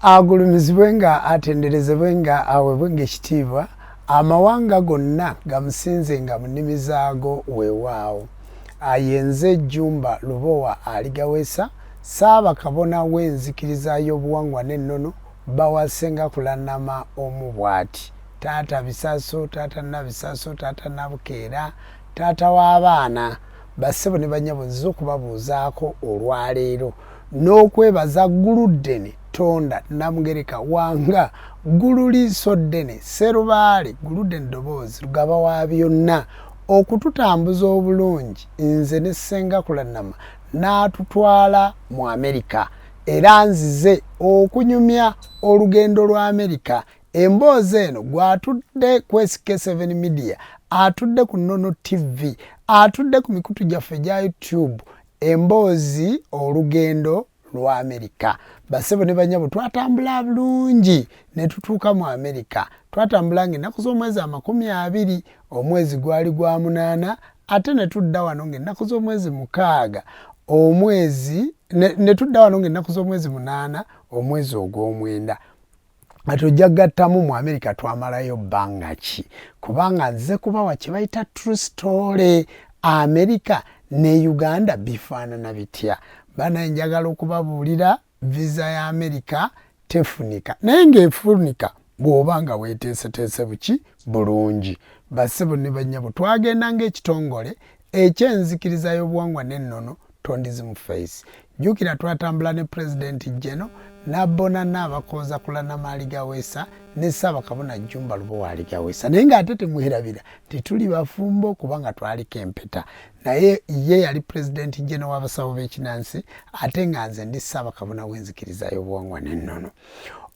agulumizibwe nga atenderezebwe nga awebwe ng'ekitiibwa amawanga gonna gamusinze nga mu nnimi zaago weewaawo ayenze Jjumba Lubowa Aligaweesa Ssabakabona w'enzikiriza y'obuwangwa n'ennono bawasenga kulannama omu bw'ati taata Bisaso, taata Nabisaso, taata Nabukeera, taata w'abaana bassebo ne bannyabo nziza okubabuuzaako olwaleero n'okwebaza Guludene Tonda Namugereka Wanga Gululiiso ddene Sserubaale Guludene Ddoboozi Lugaba wa byonna okututambuza obulungi nze ne ssenga kulannama n'atutwala mu Amerika era nzize okunyumya olugendo lwa Amerika emboozi eno gw'atudde ku SK7 Media atudde ku Nnono TV atudde ku mikutu gyaffe gya YouTube emboozi olugendo lwa Amerika bassebo ne bannyabo twatambula bulungi ne tutuuka mu Amerika twatambula ng'ennaku z'omwezi 20 omwezi gwali gwa 8 ate ne tudda wano ng'ennaku z'omwezi 6 omwezi ne tudda wano ng'ennaku z'omwezi 8 omwezi ogw'omwenda atujja gattamu mu Amerika twamalayo bbanga ki kubanga nze kubawa kye bayita true story Amerika ne Uganda bifaanana bitya bana njagala okubabuulira visa ya Amerika tefunika naye ng'efunika bw'oba nga weeteeseteese buki bulungi bassebo ne bannyabo twagenda ng'ekitongole eky'enzikiriza y'obuwangwa n'ennono Tondizimu Face jjukira twatambula ne President Jeno n'abbona n'abakooza kulannama Aligaweesa ne Ssabakabona Jjumba Lubowa Aligaweesa naye ng'ate temwerabira tetuli bafumbo kubanga twaliko empeta naye ye yali President Jeno w'abasawo b'ekinansi ate nga nze ndi Ssabakabona w'enzikiriza y'obuwangwa n'ennono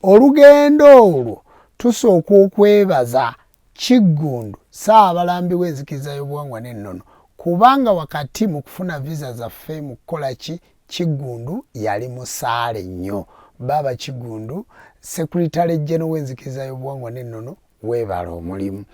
olugendo olwo tusooka okwebaza Kiggundu Ssaabalambi w'enzikiriza y'obuwangwa n'ennono kubanga wakati mu kufuna visa zaffe mu kukola ki Kiggundu yali musaale nnyo baba Kiggundu Secretary General w'enzikiriza y'obuwangwa n'ennono weebala omulimu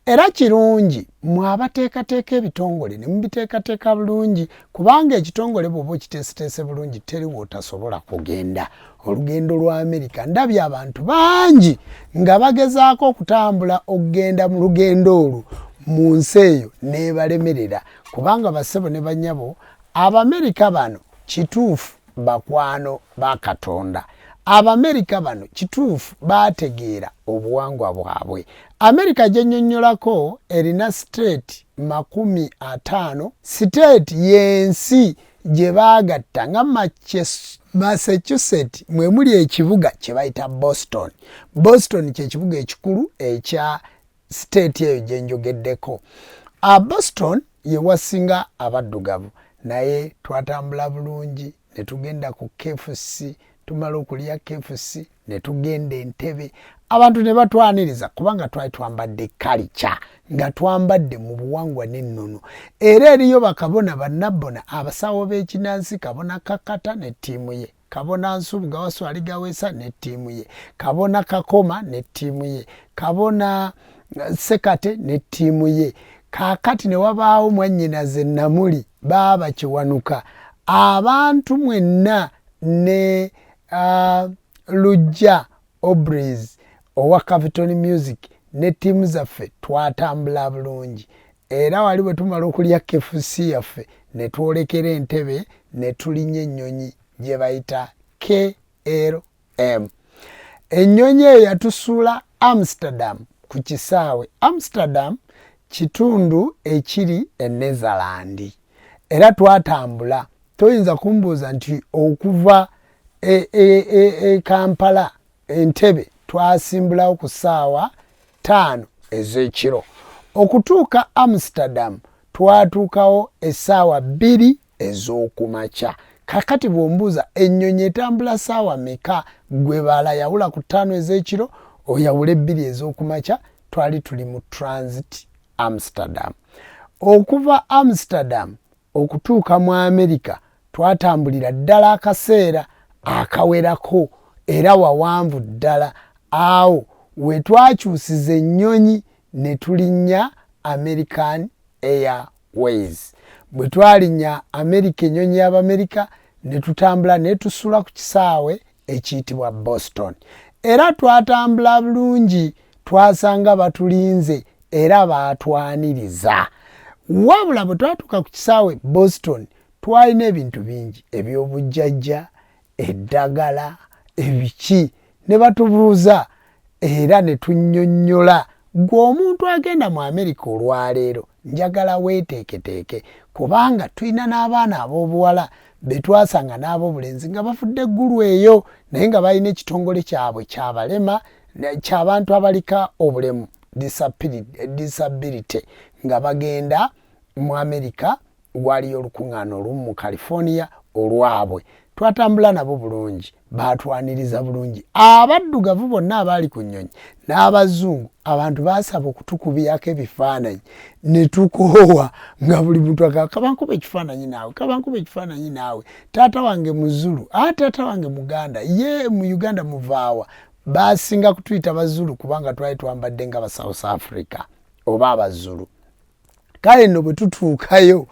era kirungi mwabateekateeka ebitongole ne mubiteekateeka bulungi kubanga ekitongole bw'oba okiteeseteese bulungi teri wootasobola kugenda olugendo lwa Amerika ndabye abantu bangi nga bagezaako okutambula okugenda mu lugendo olwo mu nsi eyo neebalemerera kubanga bassebo ne bannyabo Abamerika bano kituufu bakwano ba Katonda Abamerika bano kituufu baategeera obuwangwa bwabwe Amerika gye nnyonnyolako erina state 50 state y'ensi gye baagatta nga Massachusetts mwe muli ekibuga kye bayita Boston. Boston kye kibuga ekikulu ekya state eyo gye njogeddeko. Boston ye wasinga abaddugavu naye twatambula bulungi ne tugenda ku KFC tumala okulya KFC ne tugenda Entebbe abantu ne batwaniriza kubanga twali twambadde culture nga twambadde mu buwangwa n'ennono era eriyo bakabona bannabbona abasawo b'ekinansi Kabona Kakata ne ttiimu ye Kabona Nsubuga Wasu Aligaweesa ne ttiimu ye Kabona Kakoma ne ttiimu ye Kabona Sekate ne ttiimu ye kaakati ne wabaawo mwannyinaze Namuli baaba Kiwanuka abantu mwenna ne Lujja Obreys owa Capitol Music ne ttiimu zaffe twatambula bulungi era wali bwe tumala okulya KFC yaffe ne twolekera Entebbe ne tulinnya ennyonyi gye bayita KLM ennyonyi eyo yatusuula Amsterdam ku kisaawe Amsterdam kitundu ekiri e Netherland era twatambula toyinza kumbuuza nti okuva Kampala Entebbe twasimbulawo ku ssaawa 5 ez'ekiro okutuuka Amsterdam twatuukawo essaawa 2 ez'okumakya kakati bw'ombuuza ennyonyi etambula ssaawa meka gwe bala yawula ku 5 ez'ekiro oyawula 2 ez'okumakya twali tuli mu transit Amsterdam okuva Amsterdam okutuuka mu Amerika twatambulira ddala akaseera akawerako era wawanvu ddala awo we twakyusiza ennyonyi ne tulinnya American Airways bwe twalinnya Amerika ennyonyi y'Abamerika ne tutambula ne tusula ku kisaawe ekiyitibwa Boston. Era twatambula bulungi twasanga batulinze era baatwaniriza. Wabula bwe twatuuka ku kisaawe Boston twalina ebintu bingi eby'obujjajja, eddagala, ebiki ne batubuuza era ne tunnyonnyola. Gwe omuntu agenda mu Amerika olwaleero njagala weeteeketeeke kubanga tulina n'abaana ab'obuwala be twasanga n'ab'obulenzi nga bafudde eggulu eyo naye nga balina ekitongole kyabwe kyabalema ky'abantu abalika obulemu disability nga bagenda mu Amerika. Waliyo olukuŋŋaana olumu mu California olwabwe. Twatambula nabo bulungi baatwaniriza bulungi. Abaddugavu bonna abaali ku nnyonyi n'abazungu abantu baasaba okutukubirako ebifaananyi ne tukoowa nga buli muntu kabankube ekifaananyi naawe kabankube ekifaananyi naawe. Taata wange Muzulu, taata wange Muganda, ye mu Uganda muvaawa. Baasinga kutuyita Bazulu kubanga twali twambadde nga ba South Africa oba Abazulu. Kale nno bwe tutuukayo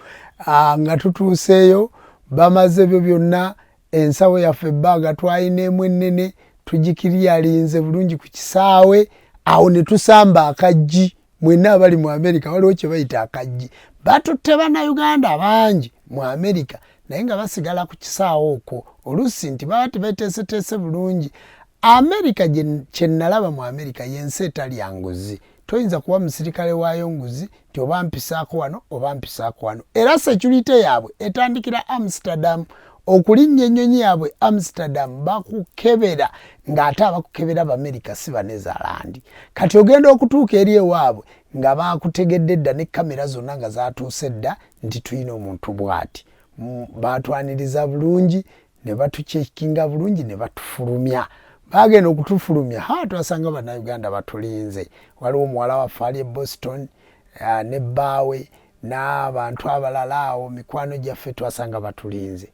nga tutuuseeyo bamaze byo byonna ensawo yaffe ebbaaga twalineemu ennene tugikiryalinze bulungi ku kisaawe. Awo ne tusamba akajji. Mwenna abali mu Amerika waliwo kye bayita akajji. Batutte bannayuganda bangi mu Amerika naye nga basigala ku kisaawe okwo oluusi nti baba tebeeteeseteese bulungi. Amerika kye nalaba mu Amerika y'ensi etalya nguzi. Toyinza kuba musirikale waayo nguzi nti oba mpisaako wano oba mpisaako wano. Era security yaabwe etandikira Amsterdam. Okulinnya ennyonyi yaabwe Amsterdam bakukebera ng'ate abakukebera Abamerika si Banezalandi. Kati ogenda okutuuka eri ewaabwe nga baakutegedde dda ne kamera zonna nga zaatuuse dda nti tuyina omuntu bw'ati. Baatwaniriza bulungi ne batucekinga bulungi ne batufulumya. Bagenda okutufulumya twasanga bannayuganda batulinze. Waliwo omuwala waffe ali e Boston ne bbaawe n'abantu abalala awo mikwano gyaffe twasanga batulinze.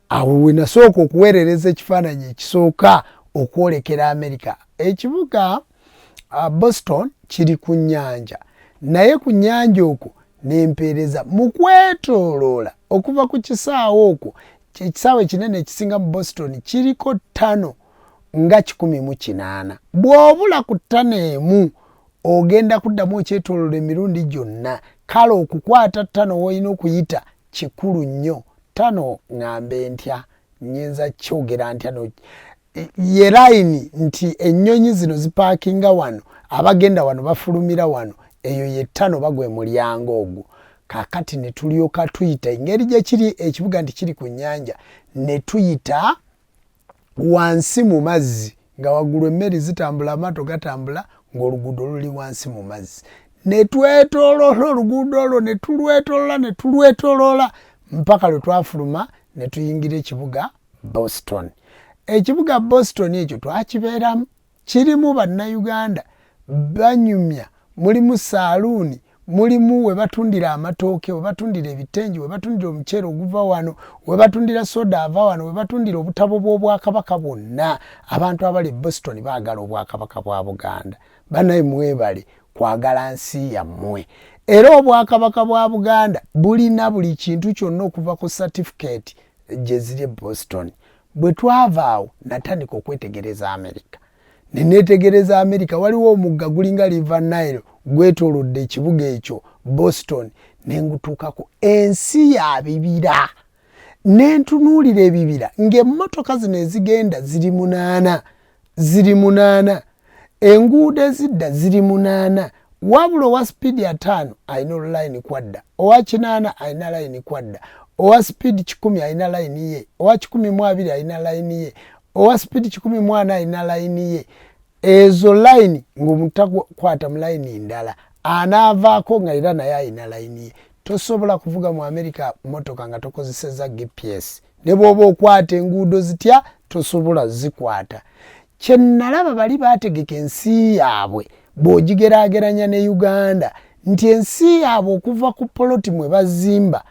Awo we nasooka okuweerereza ekifaananyi ekisooka okwolekera Amerika. Ekibuga Boston kiri ku nnyanja naye ku nnyanja okwo nempeereza mu kwetooloola okuva ku kisaawe okwo. Ekisaawe kinene ekisinga mu Boston kiriko ttano nga 18. Bw'obula ku ttano emu ogenda kuddamu okyetooloola emirundi gyonna. Kale okukwata ttano w'olina okuyita kikulu nnyo. Ttano ng'ambe ntya nnyinza kyogera ntya ye layini nti ennyonyi zino zipaakinga wano abagenda wano bafulumira wano eyo ye ttano bagwe mulyango ogwo. Kaakati ne tulyoka tuyita engeri gye kiri ekibuga nti kiri ku nnyanja ne tuyita wansi mu mazzi nga waggulu emmeri zitambula amaato gatambula ng'oluguudo luli wansi mu mazzi. Ne twetooloola oluguudo olwo ne tulwetooloola mpaka lwe twafuluma ne tuyingira ekibuga Boston. Ekibuga Boston ekyo twakibeeramu kirimu bannayuganda banyumya, mulimu saaluuni, mulimu we batundira amatooke, we batundira ebitengi, we batundira omuceere oguva wano, we batundira soda ava wano, we batundira obutabo bw'Obwakabaka bwonna. Abantu abali Boston baagala Obwakabaka bwa Buganda. Bannaye mwebale kwagala nsi yammwe. Era Obwakabaka bwa Buganda bulina buli kintu kyonna okuva ku certificate gye ziri e Boston. Bwe twava awo natandika okwetegereza Amerika. Ne neetegereza Amerika. Waliwo omugga gulinga River Nile gwetoolodde ekibuga ekyo Boston. Ne ngutuukako ensi ya bibira. Ne ntunuulira ebibira ng'emmotoka zino ezigenda ziri 8. Enguudo ezidda ziri 8. Wabula owa speed ya 5 alina olulayini kwadda, owa 8 alina layini kwadda, owa speed 10 alina layini ye, owa 12 alina layini ye, owa speed 14 alina layini ye. Ezo layini ng'omuntu takwata mu layini ndala anaavaako nga era naye alina layini ye. Tosobola kuvuga mu Amerika motoka nga tokozeseza GPS. Ne bw'oba okwata enguudo zitya tosobola zikwata. Kye nalaba bali baategeka ensi yaabwe bw'ogigeraageranya ne Uganda nti ensi yaabwe okuva ku poloti mwe bazimba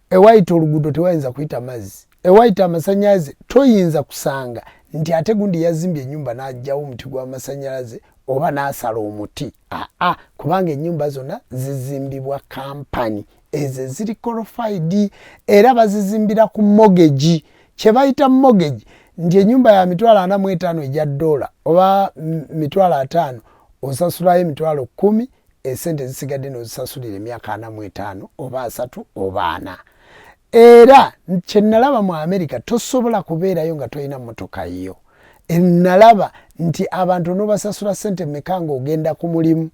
ewayita oluguudo tewayinza kuyita mazzi, ewayita amasannyalaze toyinza kusanga nti ate gundi yazimbye ennyumba n'aggyawo omuti gw'amasannyalaze oba n'asala omuti. Kubanga ennyumba zonna zizimbibwa kampani ezo ziri qualified era bazizimbira ku mortgage. Kye bayita mortgage nti ennyumba ya $45 ejja $, oba $5 osasulayo $10 esente zisigadde n'ozisasulira emyaka 45 oba 3 oba 4. Era kye nalaba mu America tosobola kubeerayo nga tolina mmotoka yo. Nalaba nti abantu n'obasasula sente mmeka ng'ogenda ku mulimu,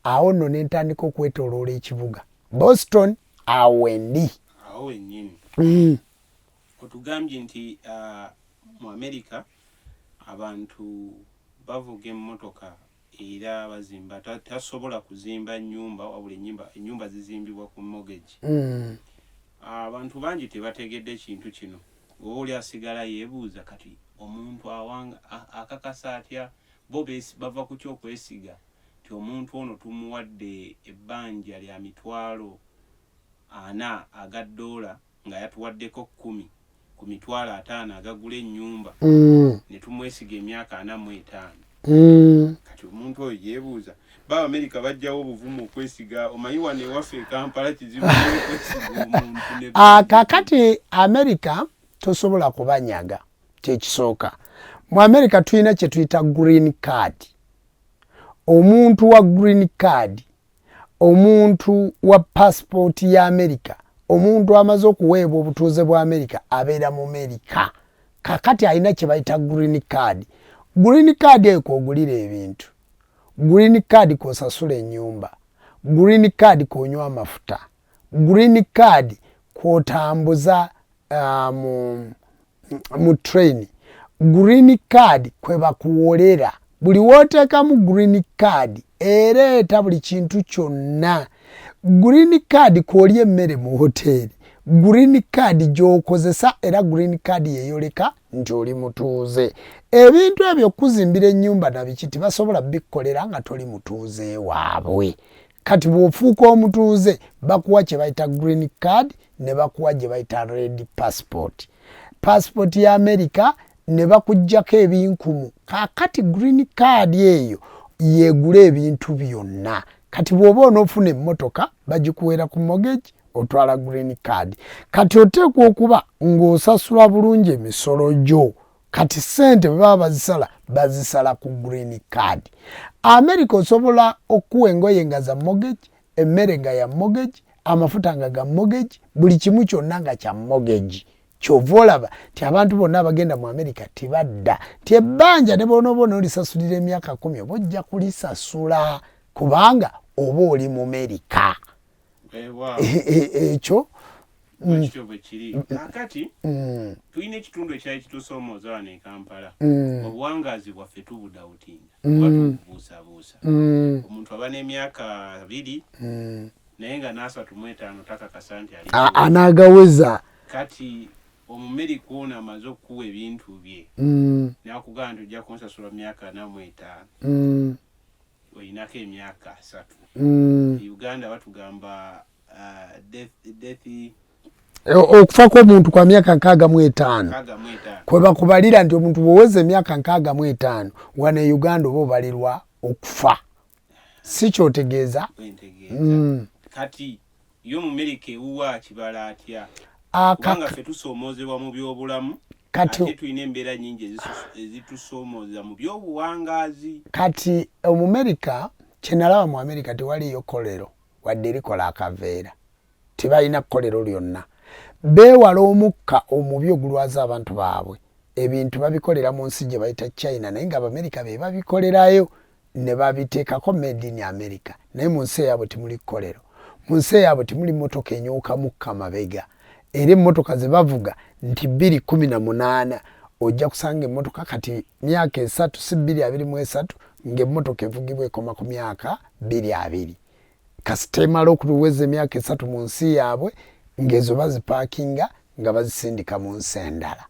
awo nno ne ntandika okwetooloola ekibuga. Boston awo endi. Awo ennyini. Otugambye nti mu America abantu bavuga emmotoka era bazimba tasobola kuzimba nnyumba wabula ennyumba zizimbibwa ku mortgage. Abantu bangi tebategedde kintu kino. Oli asigala yeebuuza kati omuntu awanga akakasa atya bo bava ku kyokwesiga ti omuntu ono tumuwadde ebbanja lya $40 aga $, nga yatuwaddeko 10 ku $50 agagula ennyumba ne tumwesiga emyaka 45. Kati omuntu oyo yeebuuza ba America bajjawo obuvumu okwesiga omanyi wane waffe e Kampala kizibu okwesiga omuntu kakati America tosobola kubanyaga kyekisooka. Mu America tulina kye tuyita green card. Omuntu wa green card, omuntu wa passport ya America, omuntu amaze okuweebwa obutuuze bwa America abeera mu America. Kakati alina kye bayita green card. Green card ekogulira ebintu. Green card kwosasula ennyumba. Green card kwonywa amafuta. Green card kwotambuza mu train. Green card kwe bakuwolera. Buli wooteekamu green card ereeta buli kintu kyonna. Green card kwolya emmere mu hoteeri. Green card gy'okozesa era green card yeyoleka nti oli mutuuze. Ebintu ebyo kuzimbira ennyumba na biki tibasobola bikkolera nga toli mutuuze waabwe. Kati bw'ofuuka omutuuze bakuwa kye bayita green card ne bakuwa gye bayita red passport. Passport ya America ne bakuggyako ebinkumu. Kakati green card eyo yeegula ebintu byonna. Kati bw'oba onoofuna emmotoka bagikuweera ku mortgage otwala green card. Kati oteekwa okuba ng'osasula bulungi emisolo gyo. Kati sente baba bazisala ku green card. America osobola okuwa engoye nga za mortgage, emmere nga ya mortgage, amafuta nga ga mortgage, buli kimu kyonna nga kya mortgage. Kyova olaba ti abantu bonna abagenda mu America tibadda. Ti ebbanja ne bonobono olisasulira emyaka 10 oba ojja kulisasula kubanga oba oli mu America. Ekyo kakati tulina ekitundu ekyali kitusoomooza wano e Kampala. Obuwangaazi bwaffe tubudawutinga oba tububuusabuusa. Omuntu aba n'emyaka 2 naye nga n'35 takakasa nti anaagaweza. Kati Omumerica ono amaze okuwa ebintu bye n'akugamba nti ojja kunsasula myaka 45 olinako emyaka 3. Uganda batugamba okufa kw'omuntu kwa myaka 65 kwe bakubalira nti omuntu bw'oweza emyaka 65 wano e Uganda oba obalirwa okufa. Si kyotegeeza. Kati yo mu America ewuwa kibala atya? Kubanga ffe tusoomozebwa mu byobulamu ate tulina embeera nyingi ezitusoomooza mu byobuwangaazi. Kati mu America kye nalaba mu America tewaliyo kolero wadde erikola akaveera. Tebalina kolero lyonna. Beewala omukka omubi ogulwaza abantu baabwe. Ebintu babikolera mu nsi gye bayita China naye nga Abamerika be babikolerayo ne babiteekako made in America. Naye mu nsi yaabwe temuli kolero. Mu nsi yaabwe temuli mmotoka enyooka mukka mabega. Era emmotoka ze bavuga nti 2018 ojja kusanga emmotoka kati myaka 3 si 2023 ng'emmotoka evugibwa ekoma ku myaka 20. Kasita emala okuweza emyaka 3 mu nsi yaabwe ng'ezo bazipaakinga nga bazisindika mu nsi endala.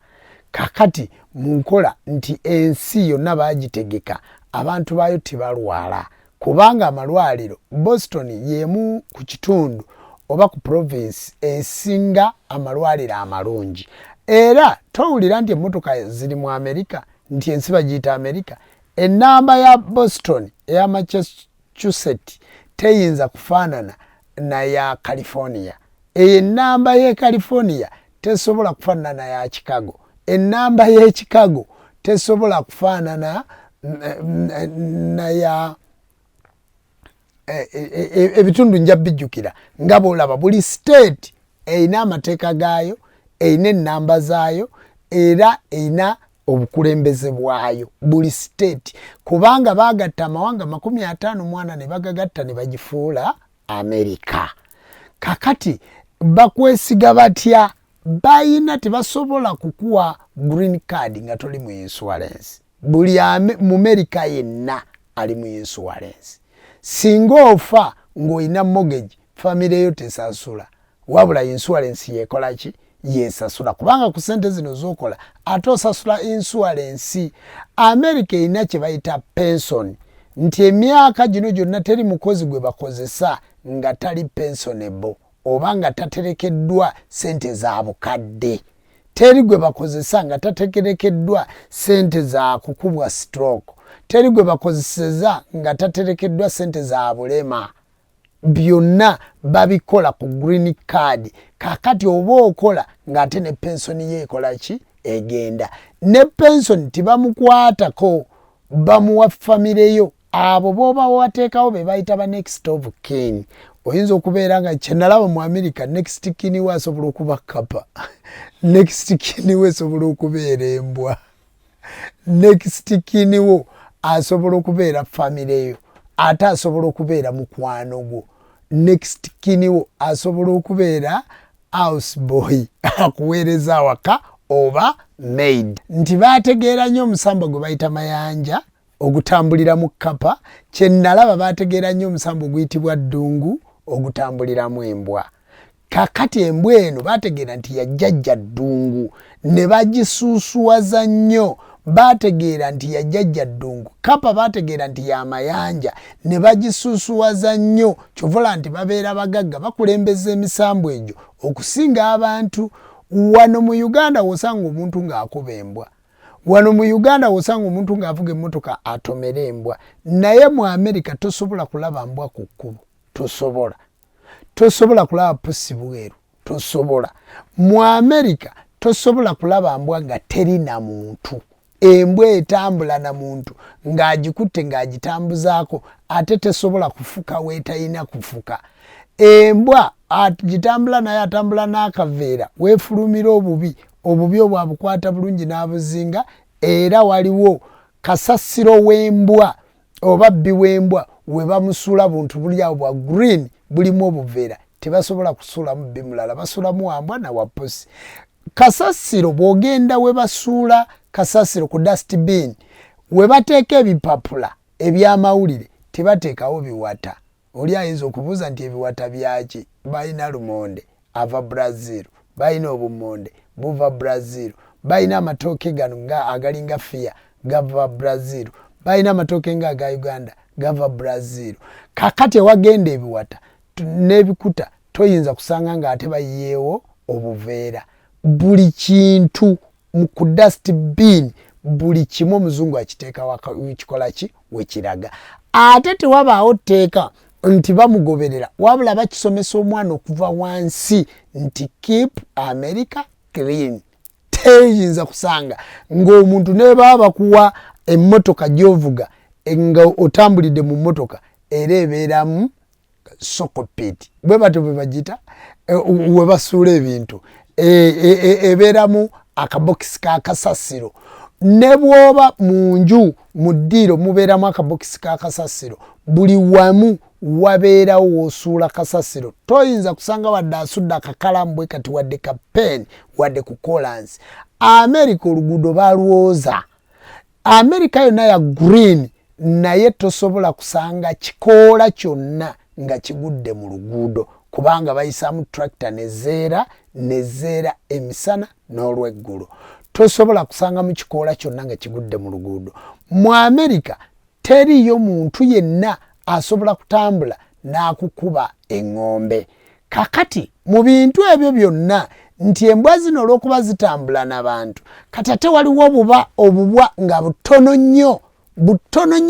Kakati mu nkola nti ensi yonna baagitegeka abantu baayo tibalwala kubanga amalwaliro Boston y'emu ku kitundu oba ku province esinga amalwaliro amalungi. Era towulira nti emmotoka ziri mu America nti ensi bagiyita America. Ennamba ya Boston eya Massachusetts teyinza kufaanana na ya California. Ennamba ye California tesobola kufaanana na ya Chicago. ennamba y'e Chicago tesobola kufaanana na ya ebitundu nja bijjukira nga bw'olaba buli state eyina amateeka gaayo, eyina ennamba zaayo era eyina obukulembeze bwayo buli state, kubanga baagatta amawanga 54 ne bagagatta ne bagifuula Amerika. Kakati bakwesiga batya? Bayina tebasobola kukuwa green card nga toli mu insurance. Buli mu Amerika yenna ali mu insurance. Singa ofa ng'oyina mortgage, family yo tesasula, wabula insurance yekola ki? Yesasula, kubanga ku sente zino zokola ate osasula insurance. America erina kye bayita pension, nti emyaka gino gyonna teri mukozi gwe bakozesa nga tali pensionable oba nga taterekeddwa sente za bukadde. Teri gwe bakozesa nga taterekeddwa sente za kukubwa stroke. Teri gwe bakozeseza nga taterekeddwa sente za bulema. Byonna babikola ku green card. Kakati oba okola ng'ate ne pension ye ekola ki? Egenda. Ne pension tibamukwatako, bamuwa famire yo. Abo boba wateekawo be bayita ba next of kin. Oyinza okubeera nga kyenalaba mu America next kin we asobola okuba kapa. Next kin we asobola okubeera embwa. Next kin wo asobola okubeera famire yo. Ate asobola okubeera mukwano gwo. Next kin wo asobola okubeera house boy akuweereza awaka oba maid. Nti baategeera nnyo omusambo gwe bayita mayanja ogutambulira mu kapa. Kyennalaba baategeera nnyo omusambo guyitibwa ddungu ogutambuliramu embwa. Kakati embwa eno baategeera nti yajjajja ddungu ne bagisuusuwaza nnyo. Baategeera nti yajjajja ddungu. Kapa baategeera nti ya mayanja ne bagisuusuwaza nnyo. Kyovula nti babeera bagagga bakulembeza emisambo egyo okusinga abantu. Wano mu Uganda wosanga omuntu ng'akuba embwa. Wano mu Uganda wosanga omuntu ng'avuga emmotoka atomera embwa. Naye mu Amerika tosobola kulaba mbwa ku kkubo. Tosobola. Tosobola kulaba pussi bweru. Tosobola. Mu Amerika tosobola kulaba mbwa nga teri na muntu. Embwa etambula na muntu ng'agikutte ng'agitambuzaako ate tesobola kufuka weetayina kufuka. Embwa agitambula naye atambula n'akaveera weefulumira obubi. Obubi obwo abukwata bulungi n'abuzinga, era waliwo kasasiro w'embwa oba bbi w'embwa we bamusuula buntu buli awo bwa green bulimu obuveera. Tebasobola kusuulamu bbi mulala, basuulamu wambwa na wapusi. Kasasiro bw'ogenda we basuula kasasiro ku dustbin, we bateeka ebipapula eby'amawulire tebateekawo biwata. Oli ayinza okubuuza nti ebiwata byaki? Balina lumonde ava Brazil, balina obumonde buva Brazil, balina amatooke gano nga agalinga fiya gava Brazil, balina amatooke nga aga Uganda gava Brazil. Kakati wagenda ebiwata n'ebikuta toyinza kusanga nga ate bayiyeewo obuveera. Buli kintu ku dustbin, buli kimu omuzungu akiteeka kikola ki? Wekiraga. Ate tewabaawo tteeka nti bamugoberera, wabula bakisomesa omwana okuva wansi nti keep America clean. Teyinza kusanga ng'omuntu ne baba bakuwa emmotoka gy'ovuga nga otambulidde mu mmotoka era ebeeramu sokopiti. Bwe batyo bwe bagita we basuula ebintu. Ebeeramu akabokisi ka kasasiro. Ne bw'oba mu nju mu ddiiro mubeeramu akabokisi ka kasasiro. Buli wamu wabeerawo w'osuula kasasiro. Toyinza kusanga wadde asudde akakalamu bwe kati wadde ka pen wadde ku kolansi. America oluguudo balwoza. America yonna ya green, naye tosobola kusanga kikoola kyonna nga kigudde mu luguudo kubanga bayisaamu tractor nezeera emisana n'olweggulo. Tosobola kusanga mu kikoola kyonna nga kigudde mu luguudo. Mu America teriyo muntu yenna asobola kutambula n'akukuba eŋŋombe. Kakati mu bintu ebyo byonna nti embwa zino olw'okuba zitambula n'abantu, kati ate waliwo obubwa nga butono nnyo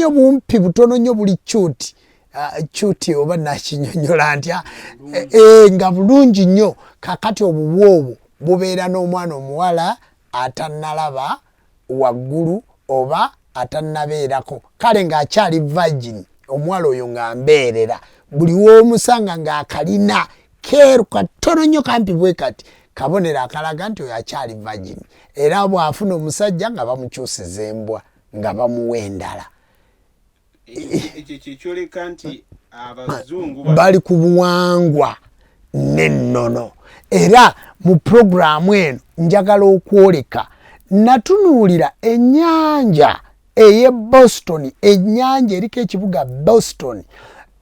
bumpi, butono nnyo buli cuti oba nakinyonyola ntya nga bulungi nnyo. Kakati obubwa obwo bubeera n'omwana omuwala atannalaba waggulu oba atannabeerako kale ng'akyali virgin omuwala oyo ng'ambeerera buli w'omusanga ng'akalina keeru katono nnyo kampi bwe kati kabonero akalaga nti oyo akyali virgin era bw'afuna omusajja nga bamukyusiza embwa nga bamuwa endala kyoleka nti abazungu bali ku buwangwa n'ennono era mu puroguramu eno njagala okwoleka natunuulira ennyanja ey'e Boston ennyanja eriko ekibuga Boston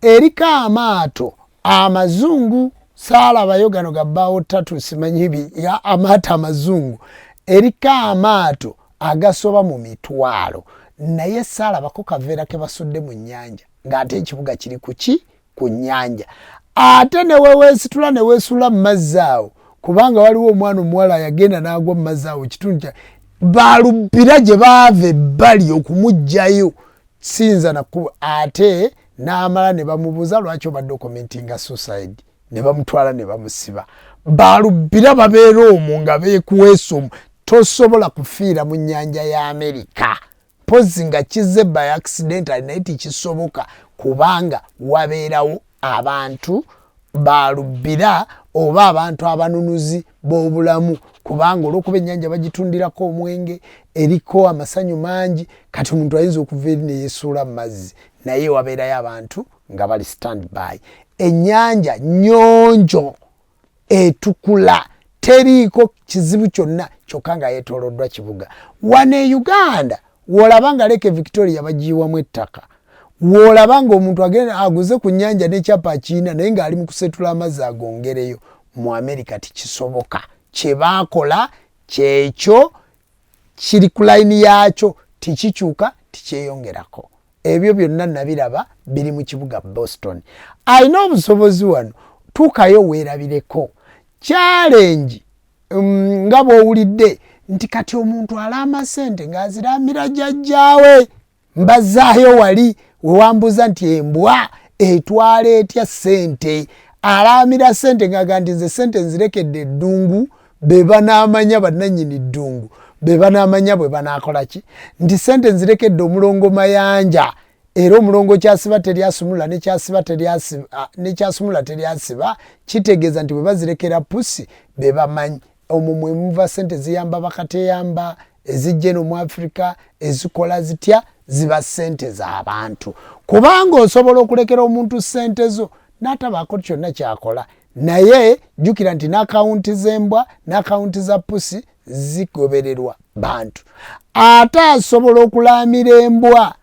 eriko amaato amazungu saalabayo gano gabbaawo ttatu simanyi amaato amazungu eriko amaato agasoba mu mitwalo naye saalabako kaveera ke basudde mu nnyanja ng'ate ekibuga kiri ku nnyanja ate ne weweesitula ne weesula mu mazzi awo kubanga waliwo omwana omuwala yagenda n'agwa mu mazzi awo kitundu kya baalubbira gye baava ebbali okumuggyayo sinza nakuba ate n'amala ne bamubuuza lwaki obadde okomentinga suicide ne bamutwala ne bamusiba baalubbira babeera omwo nga beekuweesa omwo tosobola kufiira mu nnyanja ya Amerika pozi nga kizze by accidental naye tikisoboka kubanga wabeerawo abantu baalubbira oba abantu abanunuzi b'obulamu kubanga olw'okuba ennyanja bagitundirako omwenge eriko amasanyu mangi kati omuntu ayinza okuva eri ne yeesuula mu mazzi naye wabeerayo abantu nga bali stand by ennyanja nnyonjo etukula teriiko kizibu kyonna kyokka nga yeetooloddwa kibuga wano e Uganda w'olaba nga Lake Victoria bagiyiwamu ettaka w'olaba ng'omuntu agenda aguze ku nnyanja n'ekyapa akiina naye ng'ali mu kusetula amazzi agongereyo mu Amerika tikisoboka kye baakola kyekyo kiri ku layini yaakyo tikikyuka tikyeyongerako ebyo byonna nabiraba biri mu kibuga Boston alina obusobozi wano tuukayo weerabireko challenge nga bw'owulidde nti kati omuntu alaama ssente ng'aziraamira jjajjaawe mbazaayo wali wewambuza nti embwa etwala etya ssente alaamira ssente ng'aga nti nze ssente nzirekedde eddungu be banaamanya bannannyini ddungu be banaamanya bwe banaakola ki nti ssente nzirekedde omulongo mayanja era omulongo kyasiba teryasumula nekyasumula teryasiba kitegeeza nti bwe bazirekera pusi be bamanyi omwo mwe muva ssente ziyamba bakateyamba ezijja eno mu Afrika ezikola zitya ziba ssente z'abantu kubanga osobola okulekera omuntu ssente zo n'atabaako kyonna kyakola naye jjukira nti n'akawunti z'embwa n'akawunti za pusi zigobererwa bantu ate asobola okulaamira embwa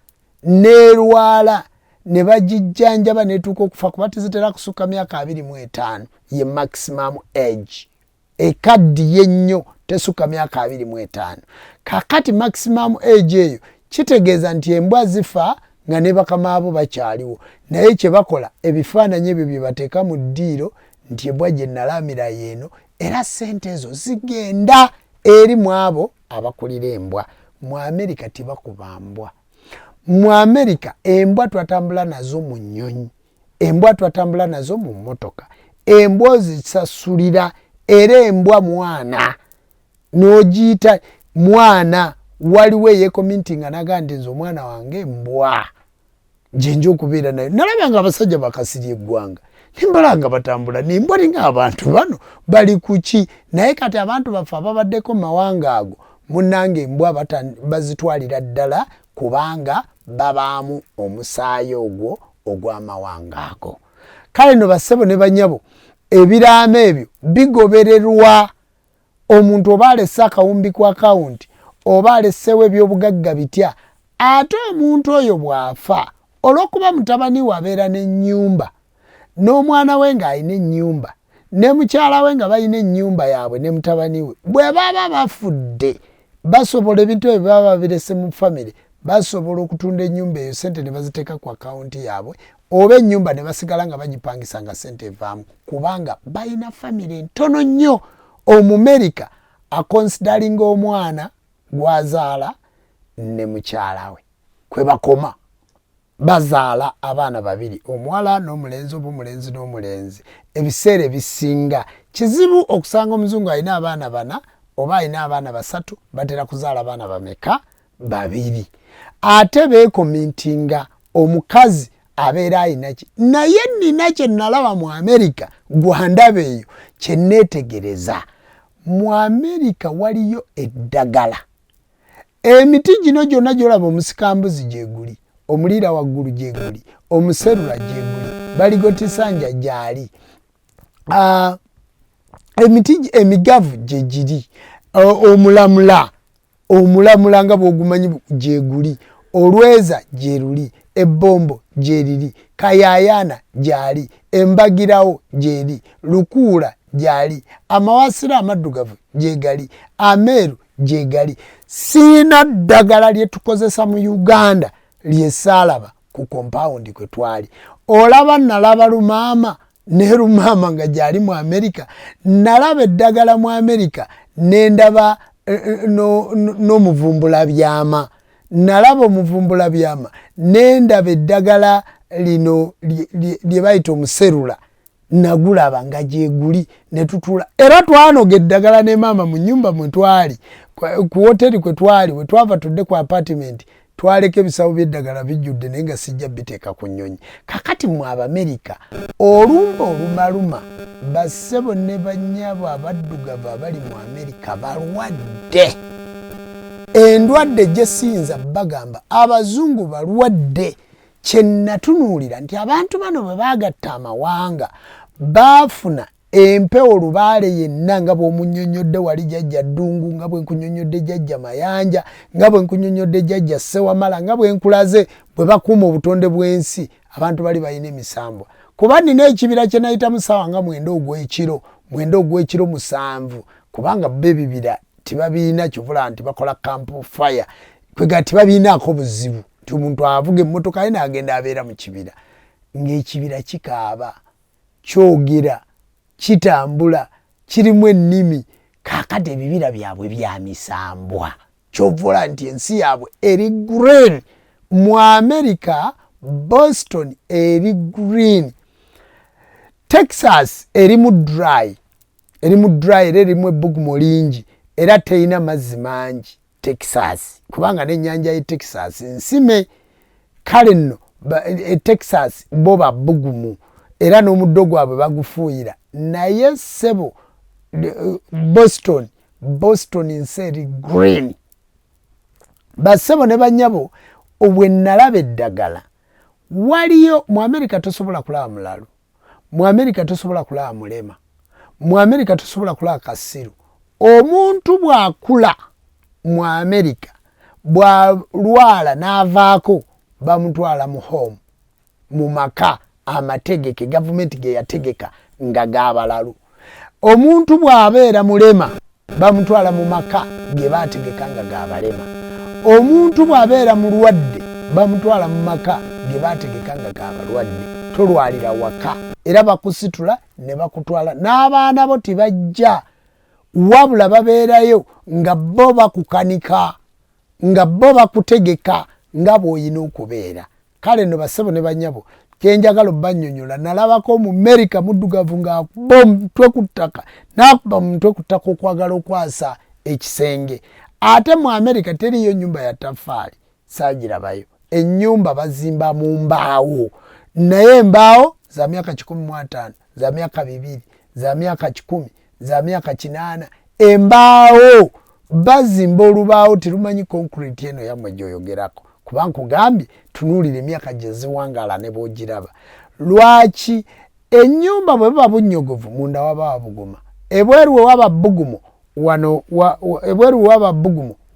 neerwala ne bagijjanjaba neetuuka okufa kuba tizitera kusukka myaka 25 ye maximum age ekaddi yennyo tesukka myaka 25 kakati maximum age eyo kitegeeza nti embwa zifa nga ne bakama abo bakyaliwo naye kye bakola ebifaananyi ebyo bye bateeka mu ddiiro nti embwa gye nalaamira yeeno era ssente ezo zigenda eri mu abo abakulira embwa mu Amerika tibakuba mbwa mu Amerika embwa twatambula nazo mu nnyonyi embwa twatambula nazo mu mmotoka embwa ozisasulira era embwa mwana n'ogiyita mwana waliwo eyekominti nga naga nti nze omwana wange mbwa gyenja okubeera naye nalaba nga abasajja bakasirya eggwanga nimbala nga batambula nimbwa linga abantu bano bali kuki naye kati abantu baffe ababaddeko mu mawanga ago munnange embwa bazitwalira ddala kubanga babaamu omusaayi ogwo ogw'amawanga ago kale no bassebo ne banyabo ebiraama ebyo bigobererwa omuntu oba alese akawumbi ku akawunti oba alessewo ebyobugagga bitya ate omuntu oyo bw'afa olw'okuba mutabani we abeera n'ennyumba n'omwana we ng'alina ennyumba ne mukyala we nga balina ennyumba yaabwe ne mutabani we bwe baba bafudde basobola ebintu ebyo baba babirese mu famire basobola okutunda ennyumba eyo ssente ne baziteeka ku akawunti yaabwe oba ennyumba ne basigala nga bagipangisa nga ssente evaamu kubanga balina famire ntono nnyo Omumerika akonsidalinga omwana gwazaala ne mukyala we kwe bakoma bazaala abaana babiri omuwala n'omulenzi oba omulenzi n'omulenzi ebiseera ebisinga kizibu okusanga omuzungu alina abaana bana oba alina abaana basatu batera kuzaala abaana bameka babiri ate beekomintinga omukazi abeera ayinaki naye nina kye nalaba mu Amerika gwandaba eyo kye neetegereza mu Amerika waliyo eddagala emiti gino gyonna gyolaba omusikambuzi gyeguli omuliira waggulu gyeguli omuserula gyeguli baligotisanja gyali emiti emigavu gyegiri omulamula nga bw'ogumanyi gyeguli olweza gyeruli ebbombo gyeriri kayayaana gyali embagirawo gyeri lukuula gyali amawasira amaddugavu gyegali ameeru gyegali siina ddagala lye tukozesa mu Uganda lyesaalaba ku compound kwe twali olaba nalaba lumaama ne lumaama nga gyali mu Amerika nalaba eddagala mu Amerika nendaba n'omuvumbula byama nalaba omuvumbula byama nendaba eddagala lino lye bayita omuserula nagulaba nga gyeguli ne tutula era twanoga eddagala ne maama mu nnyumba mwe twali ku hoteri kwe twali we twava tudde ku apartment twaleka ebisawo by'eddagala bijjudde naye nga sijja biteeka ku nnyonyi kakati mu Abamerika olumba olumaluma bassebo ne bannyabo abaddugavu abali mu Amerika balwadde endwadde gye siyinza bagamba abazungu balwadde kye natunuulira nti abantu bano bwe baagatta amawanga baafuna empewo Lubale yenna nga bw'omunnyonnyodde wali jjajja Ddungu nga bwe nkunyonnyodde jjajja Mayanja nga bwe nkunyonnyodde jjajja Ssewamala nga bwe nkulaze bwe bakuuma obutonde bw'ensi abantu bali balina emisambwa kuba nina ekibira kye nayita mu ssaawa nga 9 ogw'ekiro 7 kubanga bo ebibira tibabiina kivula nti bakola camp fire kwega tibabiinaako buzibu nti omuntu avuga emmotoka ye n'agenda abeera mu kibira ng'ekibira kikaaba kyogera kitambula kirimu ennimi kaakati ebibira byabwe bya misambwa kyovula nti ensi yaabwe eri green mu Amerika Boston eri green Texas erimu dry era erimu ebbugumu lingi era teyina mazzi mangi Texas kubanga n'ennyanja y'e Texas nsime kale nno Texas bo babbugumu era n'omuddo gwabwe bagufuuyira naye ssebo Boston nsi eri green bassebo ne bannyabo bwe nalaba eddagala waliyo mu Amerika tosobola kulaba mulalu mu Amerika tosobola kulaba mulema mu Amerika tosobola kulaba kasiru omuntu bw'akula mu Amerika bw'alwala n'avaako bamutwala mu home mu maka amategeke gavumenti ge yategeka nga g'abalalu omuntu bw'abeera mulema bamutwala mu maka ge baategeka nga g'abalema omuntu bw'abeera mulwadde bamutwala mu maka ge baategeka nga g'abalwadde tolwalira waka era bakusitula ne bakutwala n'abaana bo tibajja wabula babeerayo nga bo bakukanika nga bo bakutegeka nga bw'olina okubeera kale nno bassebo ne bannyabo kyenjagala obbannyonnyola nalabako mu Amerika muddugavu ng'akuba omutwe ku ttaka n'akuba mu mutwe ku ttaka okwagala okwasa ekisenge ate mu Amerika teriyo nnyumba ya ttaffaali saagirabayo ennyumba bazimba mu mbaawo naye embaawo za myaka 15 za myaka 2 za myaka 10 za myaka 8 embaawo bazimba olubaawo terumanyi concrete eno yammwe gyoyogerako kuba nkugambye tunuulira emyaka gye ziwangaala ne bw'ogiraba lwaki ennyumba bwe buba bunnyogovu munda waba buguma ebweru we waba bugumu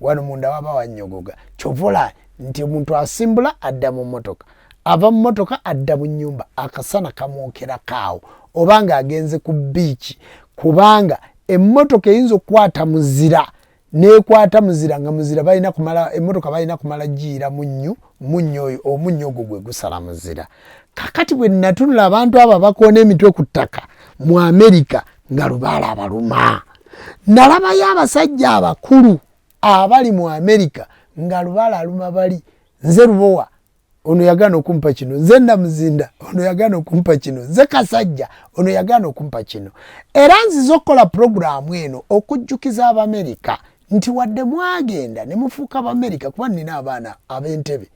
wano munda waba wannyogoga kyovula nti omuntu asimbula adda mu mmotoka ava mu mmotoka adda mu nnyumba akasana kamwokera kaawo oba ng'agenze ku biiki kubanga emmotoka eyinza okukwata muzira nekwata muzira nga muzira balina kumala emmotoka balina kumala giira munnyo oyo omunnyo ogwo gwe gusala muzira kakati bwe natunula abantu abo bakoona emitwe ku ttaka mu Amerika nga Lubale abaluma nalabayo abasajja abakulu abali mu Amerika nga Lubale aluma bali nze Lubowa ono yagana okumpa kino, nze Namuzinda ono yagana okumpa kino, nze Kasajja ono yagana okumpa kino. Era nziza okukola puroguramu eno okujjukiza Abamerika nti wadde mwagenda ne mufuuka Abamerika, kuba nina abaana ab'Entebbe,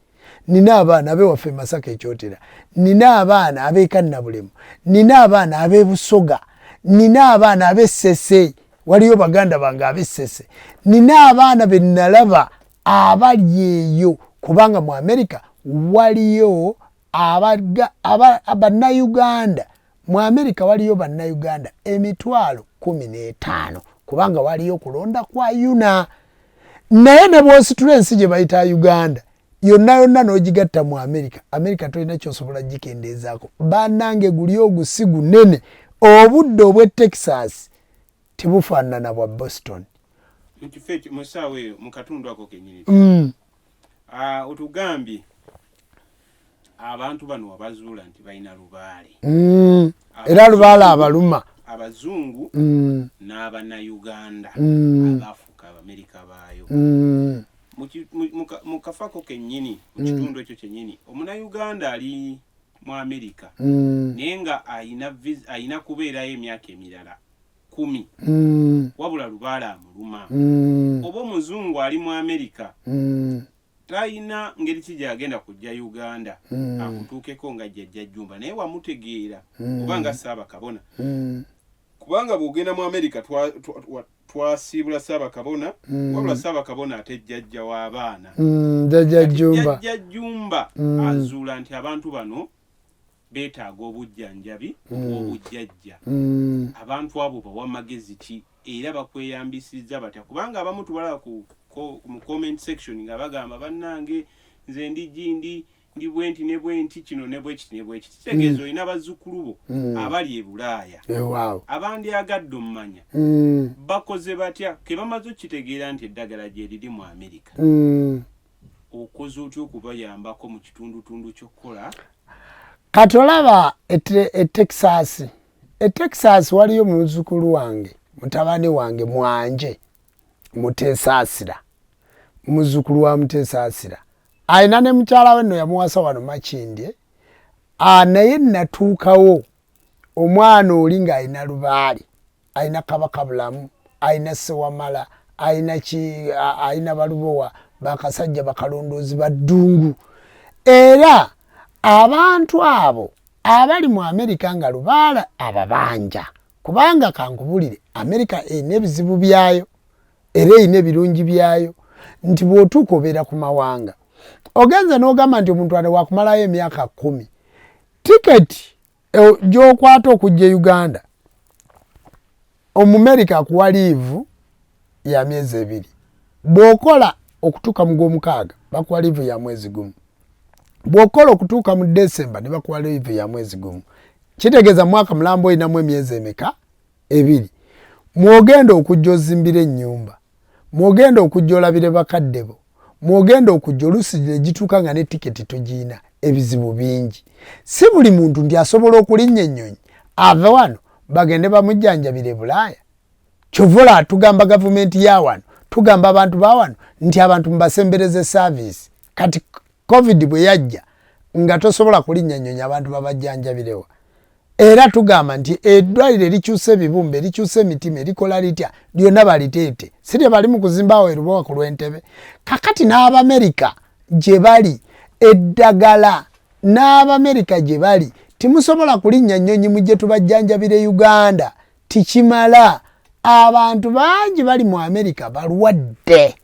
nina abaana ab'ewaffe Masaka ekyotera, nina abaana ab'eka Nabulemu, nina abaana ab'e Busoga, nina abaana ab'e Ssese, waliyo baganda bange ab'e Ssese, nina abaana be nalaba abali eyo, kubanga mu Amerika waliyo bannayuganda. Mu Amerika waliyo bannayuganda 15,000 kubanga waliyo kulonda kwa yuna. Naye ne bw'ositula ensi gye bayita Uganda yonna n'ogigatta mu Amerika, Amerika tolina ky'osobola gikendeezaako. Bannange guli ogusi gunene, obudde obw'e Texas tebufaanana bwa Boston. Mukifeeki musaawe mu katundu ako kennyini. Otugambye abantu bano wabazuula nti balina Lubale. Era Lubale abaluma. Abazungu n'Abannayuganda abaafuuka Abamerika baayo. Mu kafako kennyini, mu kitundu ekyo kyennyini, Omunnayuganda ali mu Amerika naye nga ayina kubeerayo emyaka emirala 10, wabula Lubale amuluma. Oba Omuzungu ali mu Amerika talina ngeri ki gy'agenda kujja Uganda akutuukeko nga jjajja Jjumba, naye wamutegeera kubanga Ssabakabona. Kubanga bw'ogenda mu Amerika twasiibula Ssabakabona, wabula Ssabakabona ate jjajja w'abaana. Jjajja Jjumba. Jjajja Jjumba azuula nti abantu bano beetaaga obujjanjabi obw'obujjajja. Abantu abo bawa magezi ki era bakweyambisizza batya? Kubanga abamu tubalaba mu comment section nga bagamba bannange nze ndi bwenti ne bwenti kino ne bwekiti ne bwekiti. Kitegeeza olina bazzukulu bo abali e Bulaaya abandyagadde omumanya bakoze batya ke bamaze okitegeera nti eddagala gye liri mu Amerika. Okoze otya okubayambako mu kitundutundu ky'okkola? Kati olaba e Texas waliyo muzzukulu wange, mutabani wange Mwanje Muteesaasira, muzzukulu wa Muteesaasira, ayina ne mukyala we nno yamuwasa wano Makindye. Naye natuukawo omwana oli ng'ayina Lubale, ayina Kabakabulamu, ayina Ssewamala, ayina Balubowa, Bakasajja, Bakalondoozi, Baddungu. Era abantu abo abali mu Amerika nga Lubale ababanja, kubanga kankubulire Amerika erina ebizibu byayo era erina ebirungi byayo, nti bw'otuuka obeera ku mawanga ogenze n'ogamba nti omuntu ane wakumalayo emyaka 10, tiketi gy'okwata okujja Uganda Omumerika akuwa liivu ya myezi 2, bw'okola okutuuka mu Gwomukaaga bakuwa liivu ya mwezi 1, bw'okola okutuuka mu Desemba ne bakuwa liivu ya mwezi 1. Kitegeeza mwaka mulambo olinamu emyezi emeka? 2. Mwogenda okujja ozimbire ennyumba, mwogenda okujja olabire bakadde bo, mwogenda okujja oluusi gituuka nga ne tiketi togiina, ebizibu bingi. Si buli muntu nti asobola okulinnya ennyonyi ava wano bagende bamujjanjabire Bulaaya. Kyovula tugamba gavumenti ya wano, tugamba abantu ba wano nti abantu mubasembereze service. Kati COVID bwe yajja nga tosobola kulinnya ennyonyi abantu babajjanjabirewa. Era tugamba nti eddwaliro erikyusa ebibumbe, erikyusa emitima, erikola litya, lyonna baliteete. Sirye bali mu kuzimbawo Lubowa ku lw'Entebbe. Kakati n'Abamerika gye bali eddagala, n'Abamerika gye bali timusobola kulinnya nnyonyi mujje tubajjanjabire Uganda, tikimala. Abantu bangi bali mu Amerika balwadde,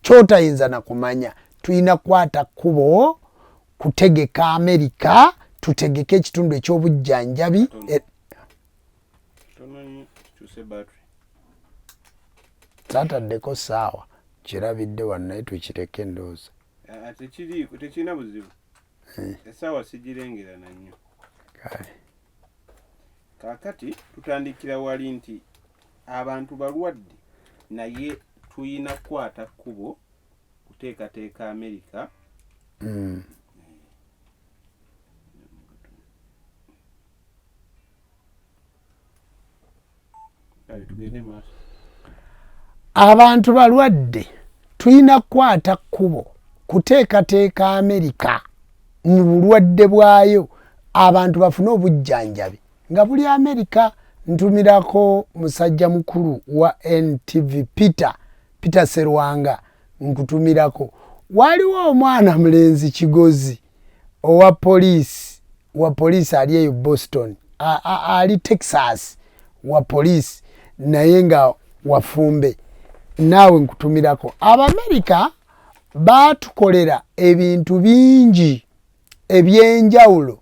kyotayinza na kumanya. Tuyina kwata kkubo kutegeka Amerika, tutegeke ekitundu eky'obujjanjabi. Sataddeko saawa kirabidde wano naye tukireke endowooza. Tekirina buzibu. Essaawa sigirengera nannyo. Kaakati tutandikira wali nti abantu balwadde naye tuyina kukwata kkubo kuteekateeka Amerika. Abantu balwadde tuyina kukwata kkubo kuteekateeka Amerika mu bulwadde bwayo abantu bafune obujjanjabi nga buli Amerika. Ntumirako musajja mukulu wa NTV Peter Serwanga nkutumirako. Waliwo omwana mulenzi kigozi wa police ali eyo Boston ali Texas wa police naye nga wafumbe naawe nkutumirako. Abamerika batukolera ebintu bingi ebyenjawulo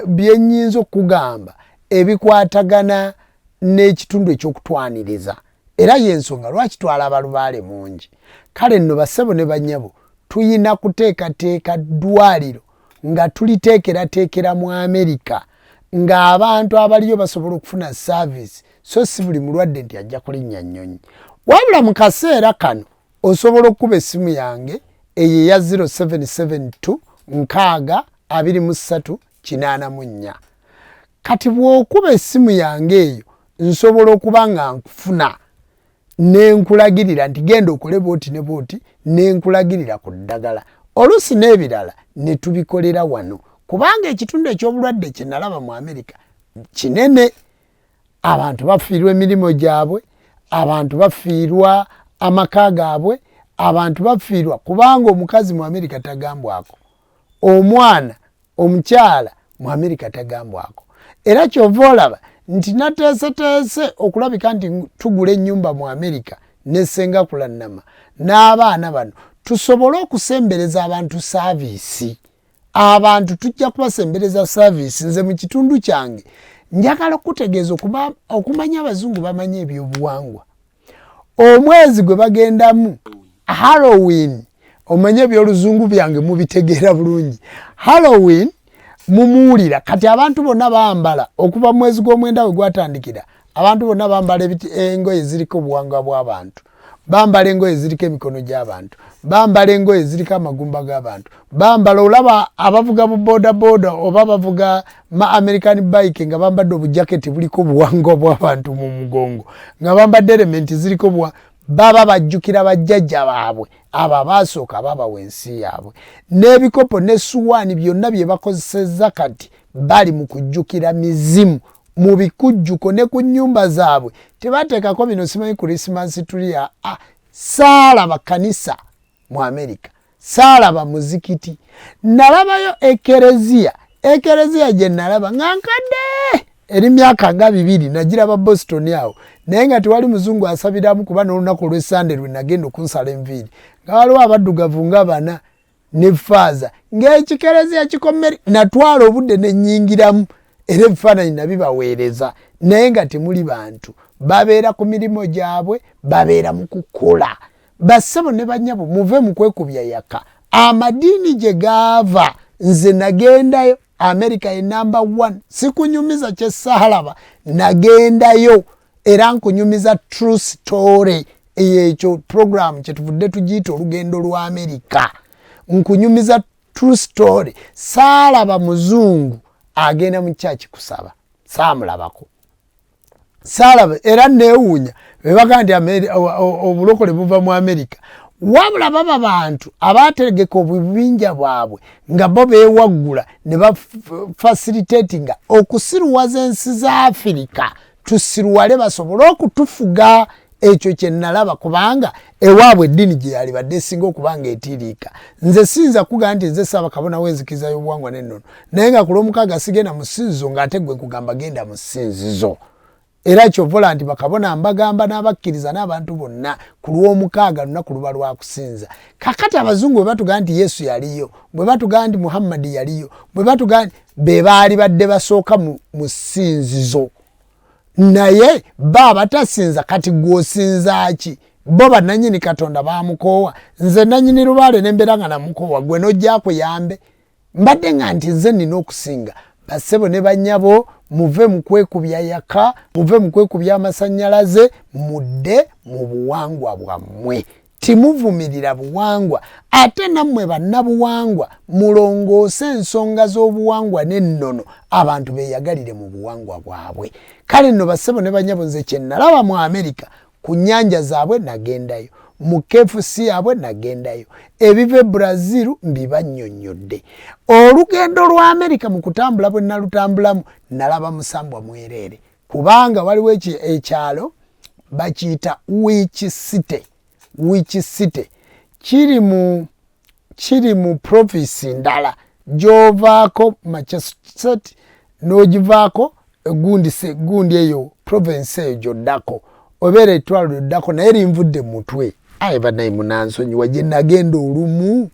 byenyinza okugamba ebikwatagana n'ekitundu ekyokutwaniriza era yensonga lwaki twalaba Lubale mungi. Kale nno bassebo ne bannyabo tuyina kuteekateeka ddwaliro nga tuliteekerateekera mu Amerika ng'abantu abaliyo basobola okufuna service so si buli mulwadde nti ajja kulinnya nnyonyi. Wabula mu kaseera kano osobola okuba essimu yange eyo eya 0772 623 84. Kati bw'okuba essimu yange eyo nsobola okuba nga nkufuna nenkulagirira nti genda okole bwoti ne bwoti nenkulagirira ku ddagala. Oluusi n'ebirala ne tubikolera wano kubanga ekitundu eky'obulwadde kye nalaba mu Amerika kinene. Abantu bafiirwa emirimu gyabwe, abantu bafiirwa amaka gaabwe, abantu bafiirwa kubanga omukazi mu Amerika tagambwako, omwana omukyala mu Amerika tagambwako. Era kyova olaba nti nateeseteese okulabika nti tugula ennyumba mu Amerika ne ssenga kulannama n'abaana bano tusobole okusembereza abantu saaviisi. Abantu tujja kubasembereza saaviisi. Nze mu kitundu kyange njagala okutegeeza okumanya Abazungu bamanye ebyobuwangwa. Omwezi gwe bagendamu Halloween, omanye ebyoluzungu byange mubitegeera bulungi. Halloween mumuwulira kati abantu bonna bambala okuva mu mwezi gw'omwenda we gwatandikira. Abantu bonna bambala engoye ziriko obuwangwa bw'abantu, bambala engoye ziriko emikono gy'abantu, bambala engoye ziriko amagumba g'abantu, bambala olaba abavuga bu boda oba bavuga ma American bike nga bambadde obujaketi buliko obuwangwa bw'abantu mu mugongo nga bambadde elementi ziriko baba bajjukira bajjajja baabwe abo abaasooka babawa ensi yaabwe. N'ebikopo n'essuwaani byonna bye bakozesezza kati bali mu kujjukira mizimu mu bikujjuko ne ku nnyumba zaabwe. Tebateekako bino simanyi Christmas tree saalaba kanisa mu Amerika, saalaba muzikiti. Nalabayo ekereziya gye nalaba nga nkadde eri myaka nga 2 nagiraba Boston awo naye nga tewali muzungu asabiramu kuba n'olunaku olw'Essande lwe nagenda okunsala enviiri nga waliwo abaddugavu nga 4 ne faaza ng'ekikereziya kikomere natwala obudde ne nnyingiramu era ebifaananyi nabibaweereza naye nga temuli bantu babeera ku mirimu gyabwe, babeera mu kukola. Bassebo ne bannyabo muve mu kwekubya yaka. Amadiini gye gaava nze nagendayo America ye number 1. Sikunyumiza kye saalaba nagendayo era nkunyumiza true story ekyo program kye tuvudde tugiyita olugendo lwa America. Nkunyumiza true story. Saalaba muzungu agenda mu church kusaba, saamulabako. Saalaba era neewuunya bebaga nti obulokole buva mu America. Wabula baba bantu abategeka obubinja bwabwe nga bo beewaggula ne bafacilitatinga okusiruwaza ensi za Afirika tusiruwale basobole okutufuga. Ekyo kye nalaba kubanga ewaabwe eddiini gye yali badde esinga okubanga etiriika. Nze siyinza kugamba nti nze Ssabakabona w'enzikiriza y'obuwangwa n'ennono naye nga ku Lwomukaaga sigenda mu ssinzizo ng'ate gwe nkugamba genda mu ssinzizo. Era kyovola nti bakabona mbagamba n'abakkiriza n'abantu bonna ku Lwomukaaga lunaku luba lwa kusinza. Kakati Abazungu bwe batugamba nti Yesu yaliyo, bwe batugamba nti Muhammad yaliyo, bwe batugamba be baali badde basooka mu ssinzizo. Naye baba tasinza kati gwosinza ki? Bo bannannyini Katonda bamukoowa. Nze nannyini Lubale ne mbeera nga namukoowa gwe nojja kuyambe. Mbadde nga nti nze nina okusinga. Bassebo ne bannyabo muve mu kwekubya yaka, muve mu kwekubya amasannyalaze, mudde mu buwangwa bwammwe. Timuvumirira buwangwa. Ate nammwe bannabuwangwa mulongoose ensonga z'obuwangwa n'ennono abantu beeyagalire mu buwangwa bwabwe. Kale nno bassebo ne bannyabo nze kye nalaba mu Amerika ku nnyanja zaabwe nagendayo. mu KFC yabwe nagendayo ebive Brazil mbibanyonyodde olugendo lwa America mu kutambula bwe nalutambulamu nalaba musambwa mwerere kubanga waliwo ekyalo bakiyita which city kiri mu province ndala jovaako Massachusetts nogivaako gundi eyo province eyo joddako obeera etwalo lyoddako naye linvudde mutwe aye banayi munansonyiwa gye nagenda olumu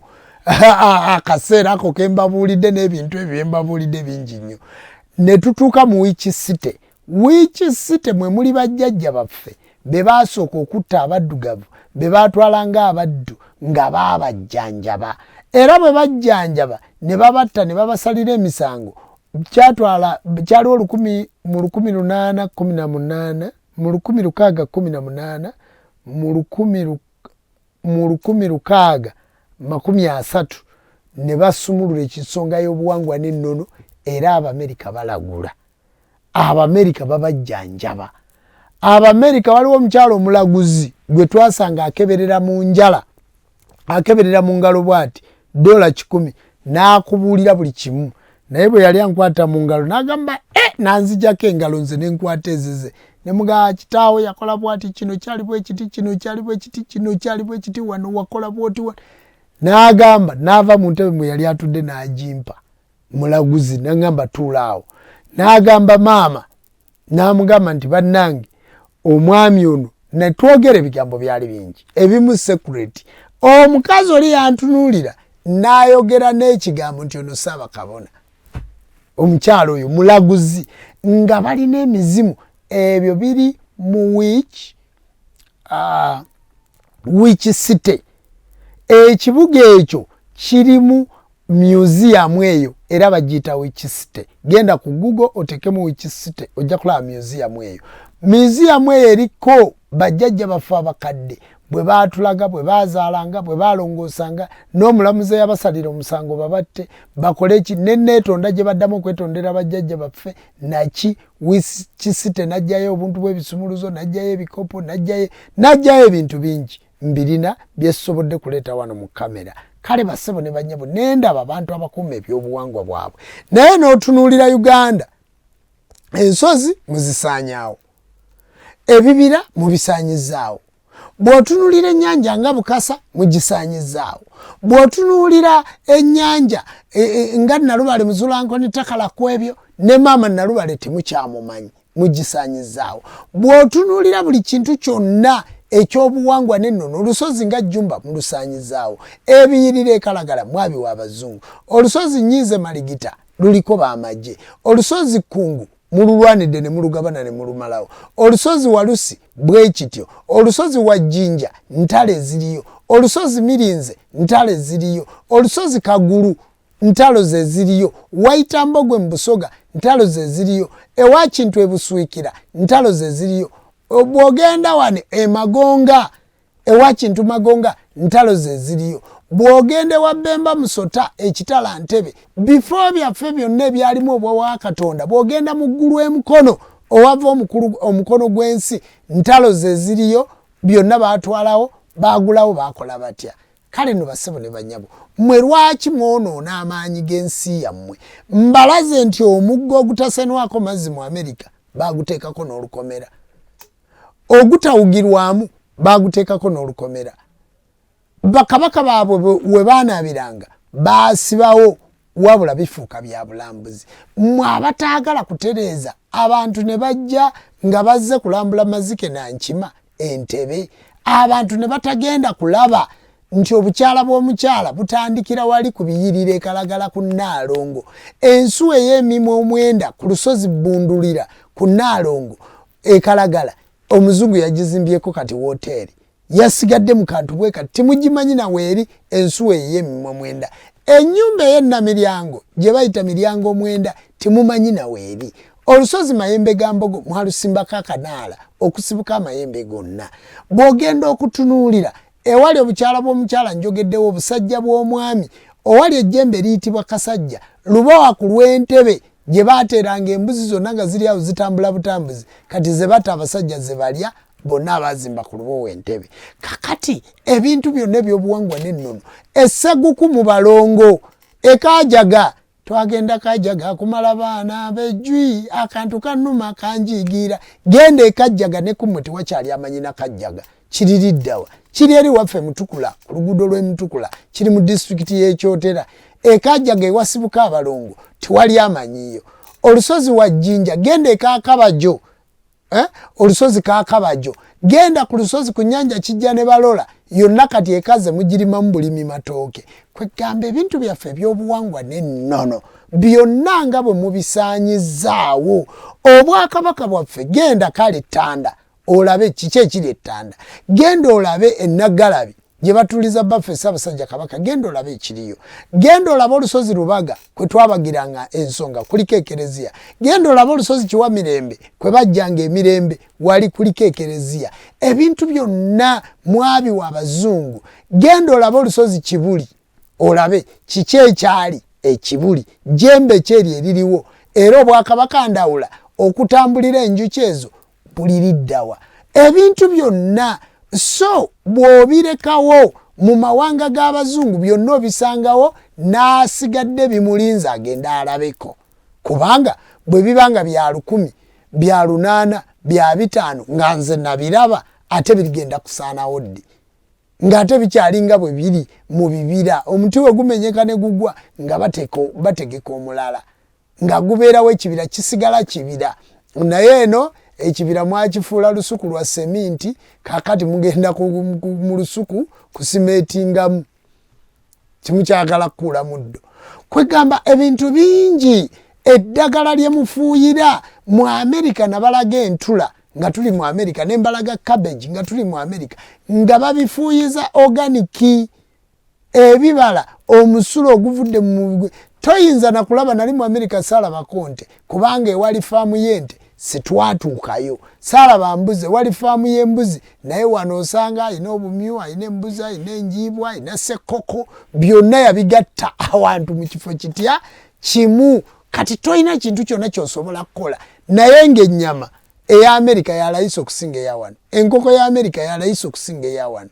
akaseera ako kembabuulidde n'ebintu ebyo byembabuulidde bingi nnyo ne tutuuka mu which city mwe muli bajjajja baffe be baasooka okutta abaddugavu be baatwalanga abaddu nga baabajjanjaba era bwe bajjanjaba ne babatta ne babasalira emisango kyaliwo 1818 mu 1618 mu 1630 ne basumulula ekisonga y'obuwangwa n'ennono era Abamerika balagula Abamerika babajjanjaba Abamerika waliwo omukyalo omulaguzi gwe twasanga akeberera mu njala akeberera mu ngalo bwati $100 n'akubuulira buli kimu naye bwe yali ankwata mu ngalo n'agamba nanzijako engalo nze n'enkwata ezeze ne mugamba kitaawe yakola bwati kino kyali bwe kiti kino kyali bwe kiti kino kyali bwe kiti wano wakola bwoti n'agamba n'ava mu ntebe mwe yali atudde n'agimpa mulaguzi n'agamba tuulaawo n'agamba maama n'amugamba nti bannange omwami ono ne twogera ebigambo byali bingi ebimu secret omukazi oli yantunuulira n'ayogera n'ekigambo nti ono Ssabakabona omukyalo oyo mulaguzi nga balina emizimu ebyo biri mu which city ekibuga ekyo kirimu museum eyo era bagiyita which city genda ku Google otekemu which city ojja kulaba museum eyo eriko bajjajja baffe abakadde bwe baatulaga bwe bazaalanga bwe balongoosanga n'omulamuzi yabasalira omusango babatte bakole eki neneetonda gye baddamu okwetondera bajjajja baffe naki kisite najjayo obuntu bw'ebisumuluzo najjayo ebikopo najjayo ebintu bingi mbirina byesobodde kuleeta wano mu kamera kale basebo ne banyabo nendaba abantu abakuuma ebyobuwangwa bwabwe naye n'otunuulira Uganda ensozi muzisaanyaawo ebibira mubisaanyizaawo bw'otunuulira ennyanja nga Bukasa mugisaanyizaawo bw'otunuulira ennyanja nga Nalubale Muzulankoni takala ku ebyo ne maama Nalubale temukyamumanyi mugisaanyizaawo bw'otunuulira buli kintu kyonna ekyobuwangwa n'ennono olusozi nga Jjumba mulusaanyizaawo ebiyirira ekalagala mwabiwa Abazungu olusozi Nnyiize Maligita luliko b'amagye olusozi Kkungu mululwanidde ne mulugabana ne mulumalawo olusozi Walusi bwe kityo olusozi Wajjinja ntale ziriyo olusozi Mirinze ntale ziriyo olusozi Kagulu ntalo ze ziriyo Wayitambogwe mu Busoga ntalo ze ziriyo ewa Kintu Ebuswikira ntalo ze ziriyo bw'ogenda wane Magonga ewa Kintu Magonga ntalo ze ziriyo bw'ogende wa Bemba Musota ekitala Ntebe before byaffe byonna ebyalimu obwa Katonda bw'ogenda mu ggulu emukono owava omukono gw'ensi ntalo ze ziriyo byonna baatwalawo baagulawo baakola batya kale no basebo ne banyabo mmwe lwaki mwonoona amaanyi g'ensi yammwe mbalaze nti omuggo ogutasenwako mazzi mu Amerika baaguteekako n'olukomera ogutawugirwamu baaguteekako n'olukomera bakabaka baabwe we baanaabiranga baasibawo wabula bifuuka bya bulambuzi mmwe abataagala kutereeza abantu ne bajja nga bazze kulambula Mazike na Nkima Entebe abantu ne batagenda kulaba nti obukyala bw'omukyala butandikira wali ku biyirira ekalagala ku Nnaalongo ensuwa ey'emimwa 9 ku lusozi Bbundulira ku Nnaalongo ekalagala omuzungu yagizimbyeko kati woteeri yasigadde mu kantu bwe kati timugimanyi nawe eri ensuwa ey'emimwa 9 ennyumba ey'ennamiryango gye bayita miryango 9 timumanyi nawe eri olusozi Mayembe ga Mbogo mwalusimbako akanaala okusibuka amayembe gonna bw'ogenda okutunuulira ewali obukyala bw'omukyala njogeddewo obusajja bw'omwami owali ejjembe liyitibwa Kasajja Lubowa ku lw'Entebe gye baateranga embuzi zonna nga ziri awo zitambula butambuzi kati ze bata abasajja ze balya bonna abazimba ku Lubowa entebe. Kakati ebintu byonna ebyobuwangwa n'ennono Esseguku mu Balongo Ekajaga twagenda Kajaga kumala baana bejjwi akantu kanuma kanjigira genda Ekajaga ne kumwe tewakyali amanyina Kajaga kiririddawa kiri eri waffe Mutukula ku luguudo lw'Emutukula kiri mu district y'Ekyotera Ekajaga ewasibuka Abalongo tewali amanyiyo olusozi wa Jjinja genda Ekakabajo olusozi Kakabajo genda ku lusozi ku nnyanja Kijja ne Balola yonna kati ekaze mugirima mu bulimi matooke kwegamba ebintu byaffe ebyobuwangwa n'ennono byonna nga bwe mubisaanyizaawo obwakabaka bwaffe genda kale Ttanda olabe kiki ekiri ettanda genda olabe Ennagalabi gye batuliza baffe Ssaabasajja Kabaka genda olabe ekiriyo genda olabe olusozi Lubaga kwe twabagiranga ensonga kuliko ekereziya genda olabe olusozi Kiwamirembe kwe bajjanga emirembe wali kuliko ekereziya ebintu byonna mwabiwa Abazungu genda olabe olusozi Kibuli olabe kiki ekyali ekibuli jjembe kyeri eririwo era Obwakabaka Ndawula okutambulira enjuki ezo buliriddawa ebintu byonna so bw'obirekawo mu mawanga g'Abazungu byonna obisangawo n'asigadde bimulinza agenda alabeko kubanga bwe bibanga bya 10 bya 8 bya 5 nga nze nabiraba ate birigenda kusaanawo ddi ng'ate bikyalinga bwe biri mu bibira omuti we gumenyeka ne gugwa nga bategeka omulala nga gubeerawo ekibira kisigala kibira naye eno ekibira mwakifuula lusuku lwa seminti kakati mugenda mu lusuku kusimetingamu kimukyagala kukula muddo kwegamba ebintu bingi eddagala lye mufuuyira mu Amerika nabalaga entula nga tuli mu Amerika nembalaga cabbage nga tuli mu Amerika nga babifuuyiza organiki ebibala omusulo oguvudde mu toyinza nakulaba nali mu Amerika Ssabakabona kubanga ewali faamu y'ente situatuukayo Saalaba mbuzi wali faamu y'embuzi naye wano osanga alina obumyu alina embuzi alina enjiibwa alina ssekoko byonna yabigatta awantu mu kifo kitya kimu kati toyina kintu kyonna ky'osobola kukola naye ng'ennyama eya Amerika yalayisa okusinga eya wano enkoko ya Amerika yalayisa okusinga eya wano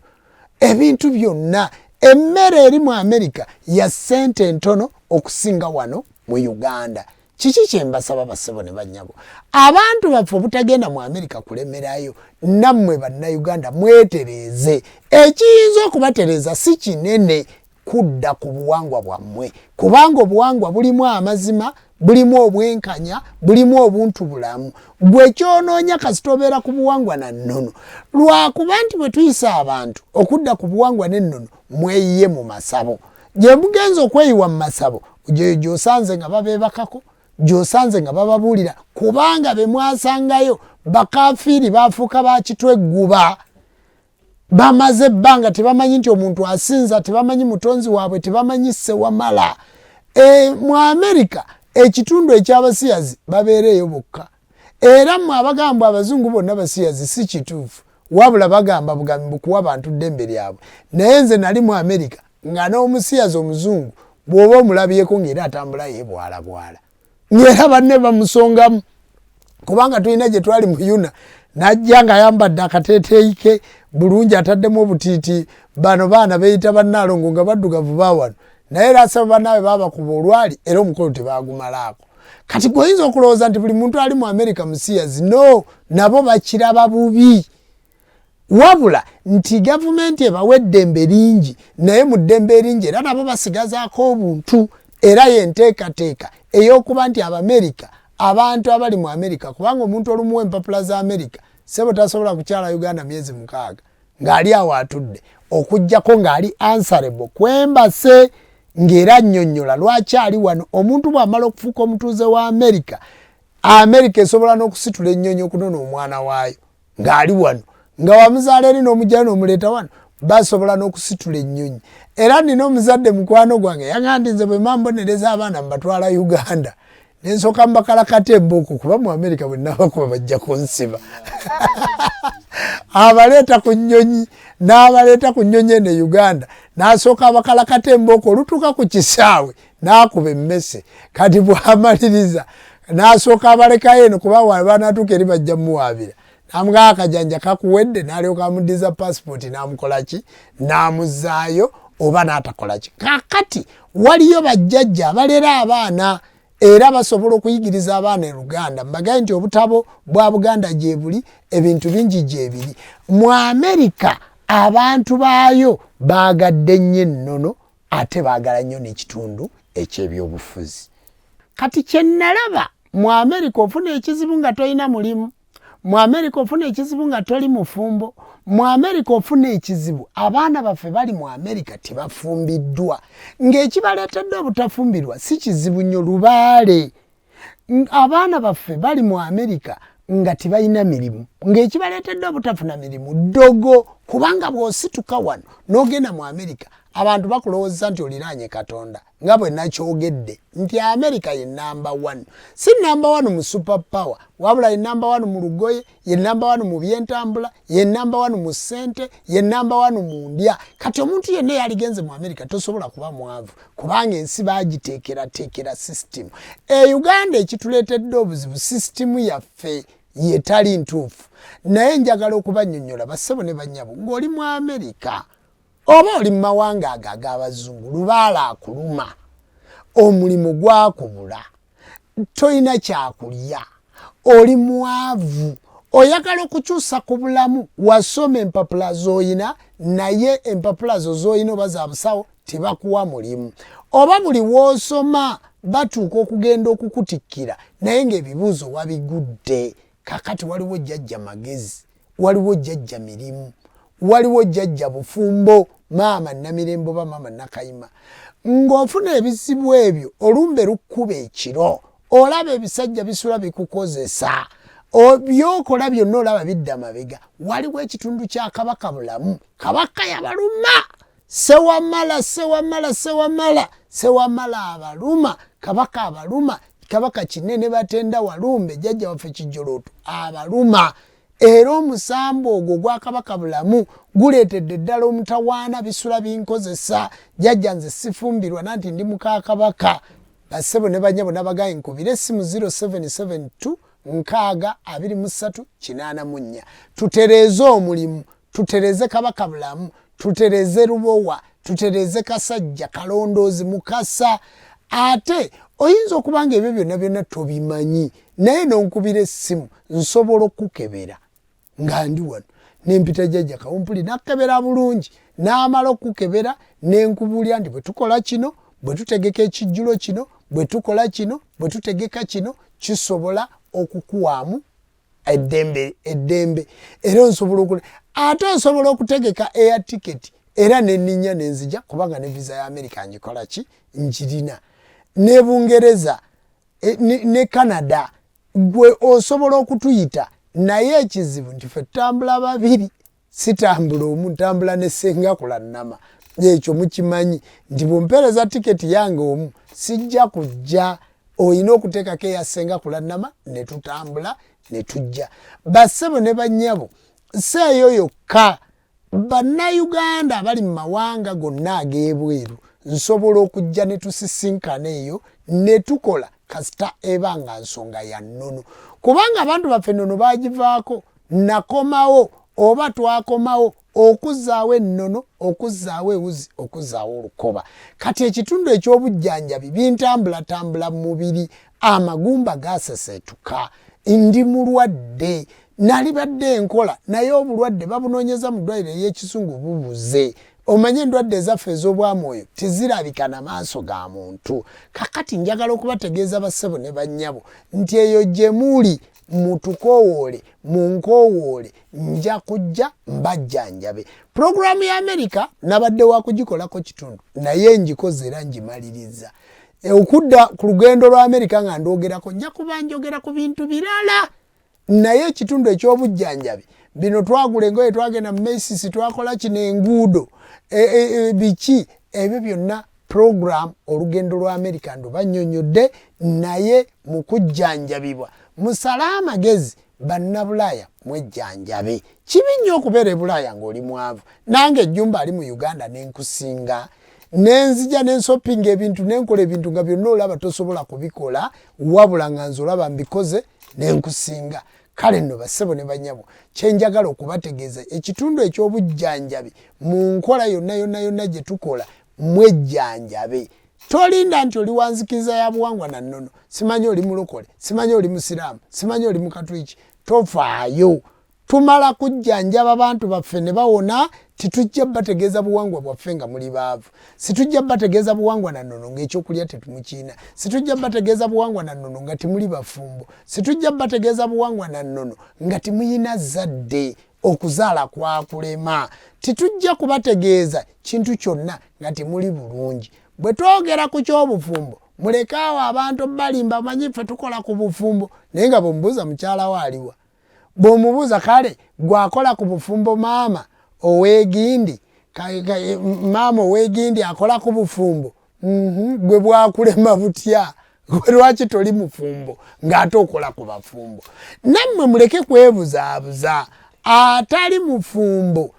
ebintu byonna emmere eri mu Amerika ya ssente ntono okusinga wano mu Uganda kiki kyembasaba bassebo ne bannyabo abantu baffe obutagenda mu Amerika kulemerayo nammwe bannayuganda mwetereeze ekiyinza okubatereeza si kinene kudda ku buwangwa bwammwe kubanga obuwangwa bulimu amazima bulimu obwenkanya bulimu obuntu bulamu gwe kyonoonya kasita obeera ku buwangwa na nnono lwakuba nti bwe tuyisa abantu okudda ku buwangwa n'ennono mweyiye mu masabo gye mugenza okweyiwa mu masabo gy'osanze nga babeebakako gy'osanze nga bababuulira kubanga be mwasangayo bakafiiri baafuuka bakitwegguba bamaze ebbanga tebamanyi nti omuntu asinza tebamanyi mutonzi waabwe tebamanyi Ssewamala mu Amerika ekitundu eky'abasiyazi babeereeyo bokka era mmwe abagamba Abazungu bonna basiyazi si kituufu wabula bagamba bugambi bukuwa abantu ddembe lyabwe naye nze nali mu Amerika nga n'omusiyazi omuzungu bw'oba omulabyeko ng'era atambula yeebwalabwala ng'era banne bamusongamu kubanga tulina gye twali mu Yuna najja ng'ayambadde akateeteeyi ke bulungi ataddemu obutiiti bano baana beeyita bannaalongo nga baddugavu baawano naye era asaba bannaabe baabakuba olwali era omukolo tebaagumalaako kati gweoyinza okulowooza nti buli muntu ali mu Amerika musiyazi no nabo bakiraba bubi wabula nti gavumenti ebawa eddembe lingi naye mu ddembe eringi era nabo basigazaako obuntu era yenteekateeka ey'okuba nti Abamerika abantu abali mu Amerika kubanga omuntu olumuwa empapula za Amerika sebo tasobola kukyala Uganda myezi 6 ng'ali awo atudde okuggyako ng'ali answerable kwembase ng'era nnyonnyola lwaki ali wano omuntu bw'amala okufuuka omutuuze wa Amerika Amerika esobola n'okusitula ennyonyi okunona omwana waayo ng'ali wano nga wamuzaala eri n'omujjayo n'omuleeta wano basobola n'okusitula ennyonyi era nina omuzadde mukwano gwange yagamba nze bwe mambonereza abaana mbatwala Uganda nensooka mubakalakata emboko kuba mu Amerika bwe nabakuba bajja kunsiba abaleeta ku nnyonyi n'abaleeta ku nnyonyi eno Uganda n'asooka abakalakata emboko olutuuka ku kisaawe n'akuba emmese kati bw'amaliriza n'asooka abalekayo eno kuba banaatuuka eri bajja muwaabira namuga akajanja kakuwedde n'alyoka amudiza passport n'amukolaki n'amuzaayo oba n'atakolaki. Kakati waliyo bajjajja abalera abaana era basobola okuyigiriza abaana e Luganda. Mbagaye nti obutabo bwa Buganda gye buli, ebintu bingi gye biri. Mu Amerika abantu baayo baagadde nnyo ennono ate baagala nnyo n'ekitundu eky'ebyobufuzi. Kati kye nalaba mu Amerika ofuna ekizibu nga tolina mulimu, mu Amerika ofuna ekizibu nga toli mufumbo, mu Amerika ofuna ekizibu abaana baffe bali mu Amerika tebafumbiddwa. Ng'ekibaleetedde obutafumbirwa si kizibu nnyo Lubale. Abaana baffe bali mu Amerika nga tebalina mirimu, ng'ekibaleetedde obutafuna mirimu ddogo. Kubanga bw'osituka wano n'ogenda mu Amerika abantu bakulowooza nti oliraanye Katonda nga bwe nakyogedde nti Amerika ye namba 1. Si namba 1 mu super power, wabula ye namba 1 mu lugoye, ye namba 1 mu byentambula, ye namba 1 mu ssente, ye namba 1 mu ndya. Kati omuntu yenna yaligenze mu Amerika tosobola kuba mwavu kubanga ensi baagiteekera system. Uganda ekituleetedde obuzibu system yaffe yetali ntuufu. Naye njagala okubannyonnyola bassebo ne bannyabo ng'oli mu Amerika oba oli mu mawanga ago ag'Abazungu, Lubale akuluma, omulimu gwakubula, toyina kyakulya, oli mwavu, oyagala okukyusa ku bulamu, wasoma empapula z'oyina naye empapula zo z'oyina oba za busawo tebakuwa mulimu, oba buli w'osoma batuuka okugenda okukutikkira naye ng'ebibuuzo wabigudde. Kakati waliwo jjajja magezi, waliwo jjajja mirimu, waliwo jjajja bufumbo, maama Namirembe oba maama Nakayima. Ng'ofuna ebizibu ebyo olumbe lukkuba ekiro, olaba ebisajja bisula bikukozesa, byokola byonna olaba bidda mabega. Waliwo ekitundu kya Kabaka bulamu, Kabaka yabaluma, sewamala abaluma, Kabaka abaluma, Kabaka kinene batenda walumbe jjajja waffe Kijjolooto abaluma. Era omusambo ogwo gwa Kabaka bulamu guleetedde ddala omutawaana bisula binkozesa. Jjajja nze sifumbirwa nanti ndi muka Kabaka. Bassebo ne bannyabo n'abagaye nkubire essimu 0772 623 84. Tutereeze omulimu, tutereeze Kabaka bulamu, tutereeze Lubowa, tutereeze Kasajja Kalondoozi Mukasa. Ate oyinza okubanga ebyo byonna tobimanyi naye n'onkubira essimu nsobola okukebera nga ndi wano nempita jjajja Kawumpuli nakebera bulungi n'amala okukebera n'enkubuulira nti bwe tukola kino, bwe tutegeka ekijjulo kino, bwe tukola kino, bwe tutegeka kino kisobola okukuwaamu eddembe era nsobola ate osobola okutegeka air ticket era n'enninnya n'enzija kubanga ne visa ya Amerika ngikola ki njirina, ne Bungereza ne Canada gwe osobola okutuyita. Naye ekizibu nti ffe ttambula babiri, sitambula omu, ntambula ne Ssengakula Nnama. Ekyo mukimanyi nti bw'ompeereza tiketi yange omu sijja kujja, oyina okuteekako eya Ssengakula Nnama ne tutambula ne tujja. Bassebo ne bannyabo si eyo yokka, bannayuganda abali mu mawanga gonna ag'ebweru nsobola okujja ne tusisinkana eyo ne tukola kasita eba nga nsonga ya nnono. Kubanga abantu baffe ennono baagivaako, nakomawo oba twakomawo okuzzaawo ennono, okuzzaawo ewuzi, okuzzaawo olukoba. Kati ekitundu eky'obujjanjabi bintambulatambula mu mubiri, amagumba gaaseseetuka, ndi mulwadde, nali badde enkola naye obulwadde babunoonyeza mu ddwaliro ey'Ekisungu bubuze. Omanye endwadde ezaffe ez'obwamwoyo tezirabika na maaso ga muntu. Kakati njagala okubategeeza bassebo ne bannyabo nti eyo gye muli mutukoowoole, munkoowoole, nja kujja mbajjanjabe. Pulogulaamu ya Amerika nabadde wa kugikolako kitundu naye njikoze era ngimaliriza. Okudda ku lugendo lwa Amerika nga ndogerako nja kuba njogera ku bintu birala. Naye ekitundu eky'obujjanjabi bino twagula engoye, twagenda mu Macy's, twakola kino enguudo, biki ebyo byonna program olugendo lwa Amerika ndubannyonnyodde. Naye mu kujjanjabibwa musale amagezi bannabulaaya mwejjanjabe. Kibi nnyo okubeera e Bulaaya ng'oli mwavu. Nange Jjumba ali mu Uganda n'enkusinga, nenzija n'ensopinga ebintu n'enkola ebintu nga byonna olaba tosobola kubikola wabula nga nze olaba mbikoze n'enkusinga. kale nno bassebo ne banyabo kyenjagala okubategeeza ekitundu eky'obujjanjabi mu nkola yonna gye tukola mwejjanjabe. Tolinda nti oli wanzikiriza ya buwangwa na nnono, simanyi oli mulokole, simanyi oli musiraamu, simanyi oli mukatuliki, tofaayo. Tumala kujjanjaba abantu baffe ne bawona, titujja bategeeza buwangwa bwaffe nga muli baavu. Situjja bategeeza buwangwa na nnono ng'ekyokulya tetumukiina. Situjja bategeeza buwangwa na nnono nga timuli bafumbo. Situjja bategeeza buwangwa na nnono nga timuyina zadde okuzaala kwakulema. Titujja kubategeeza kintu kyonna nga timuli bulungi. Bwe twogera ku ky'obufumbo mulekaawo abantu balimba manyi ffe tukola ku bufumbo naye nga bw'omubuuza mukyala we aliwa. Bw'omubuuza kale gwakola ku bufumbo maama ow'Egindi, maama ow'Egindi akola ku bufumbo, gwe bwakulema butya? Gwe lwaki toli mufumbo ng'ate okola ku bafumbo? Nammwe muleke kwebuzaabuza. Atali mufumbo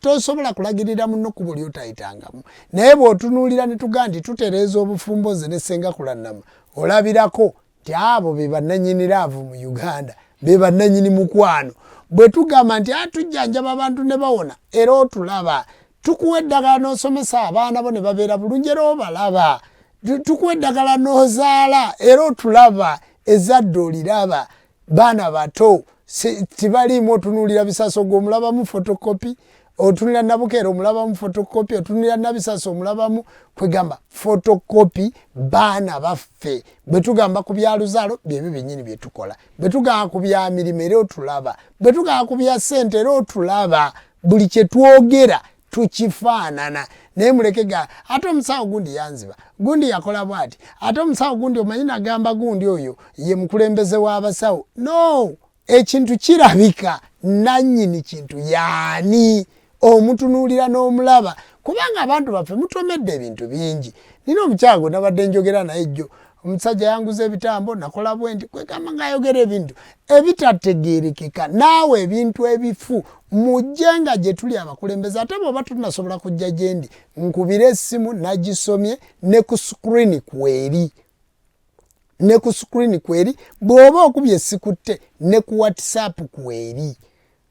tosobola kulagirira munno ku buli otayitangamu. Naye bw'otunuulira ne tugaa nti tutereeza obufumbo ze ne Ssenga Kulannama, olabirako nti abo be bannannyiniraavu mu Uganda, be bannannyini mukwano. Bwe tugamba nti tujjanjaba abantu ne bawona, era otulaba. Tukuwa eddagala n'osomesa abaana bo ne babeera bulungi, era obalaba. Tukuwa eddagala n'ozaala, era otulaba. Ezadde oliraba. Baana bato tibaliimu otunuulira Bisaso gw'omulabamu fotokopi, otunulira Nabukeera omulabamu fotokopi, otunulira Nabisaso omulabamu, kwegamba fotokopi. Baana baffe bwe tugamba ku bya luzaalo byebyo byennyini bye tukola. Bwe tugamba ku bya mirimu era otulaba. Bwe tugamba ku bya ssente era otulaba. Buli kye twogera tukifaanana. Naye muleke ate omusawo gundi yanziba, gundi yakola bw'ati, ate omusawo gundi omanyi nagamba gundi oyo ye mukulembeze w'abasawo. No, ekintu kirabika, nannyini kintu yaani, omutunuulira n'omulaba. Kubanga abantu baffe mutomedde ebintu bingi. Nina omukyago nabadde njogera naye jjo, omusajja yanguza ebitambo, nakola bwendi, kwegamba ng'ayogera ebintu ebitategeerekeka. Naawe ebintu ebifu mujje nga gye tuli abakulembeze, ate bw'oba tunasobola kujja gye ndi, nkubira essimu nagisomye ne ku screen kweri. Ne ku screen kweri, bw'oba okubye sikutte ne ku WhatsApp kweri.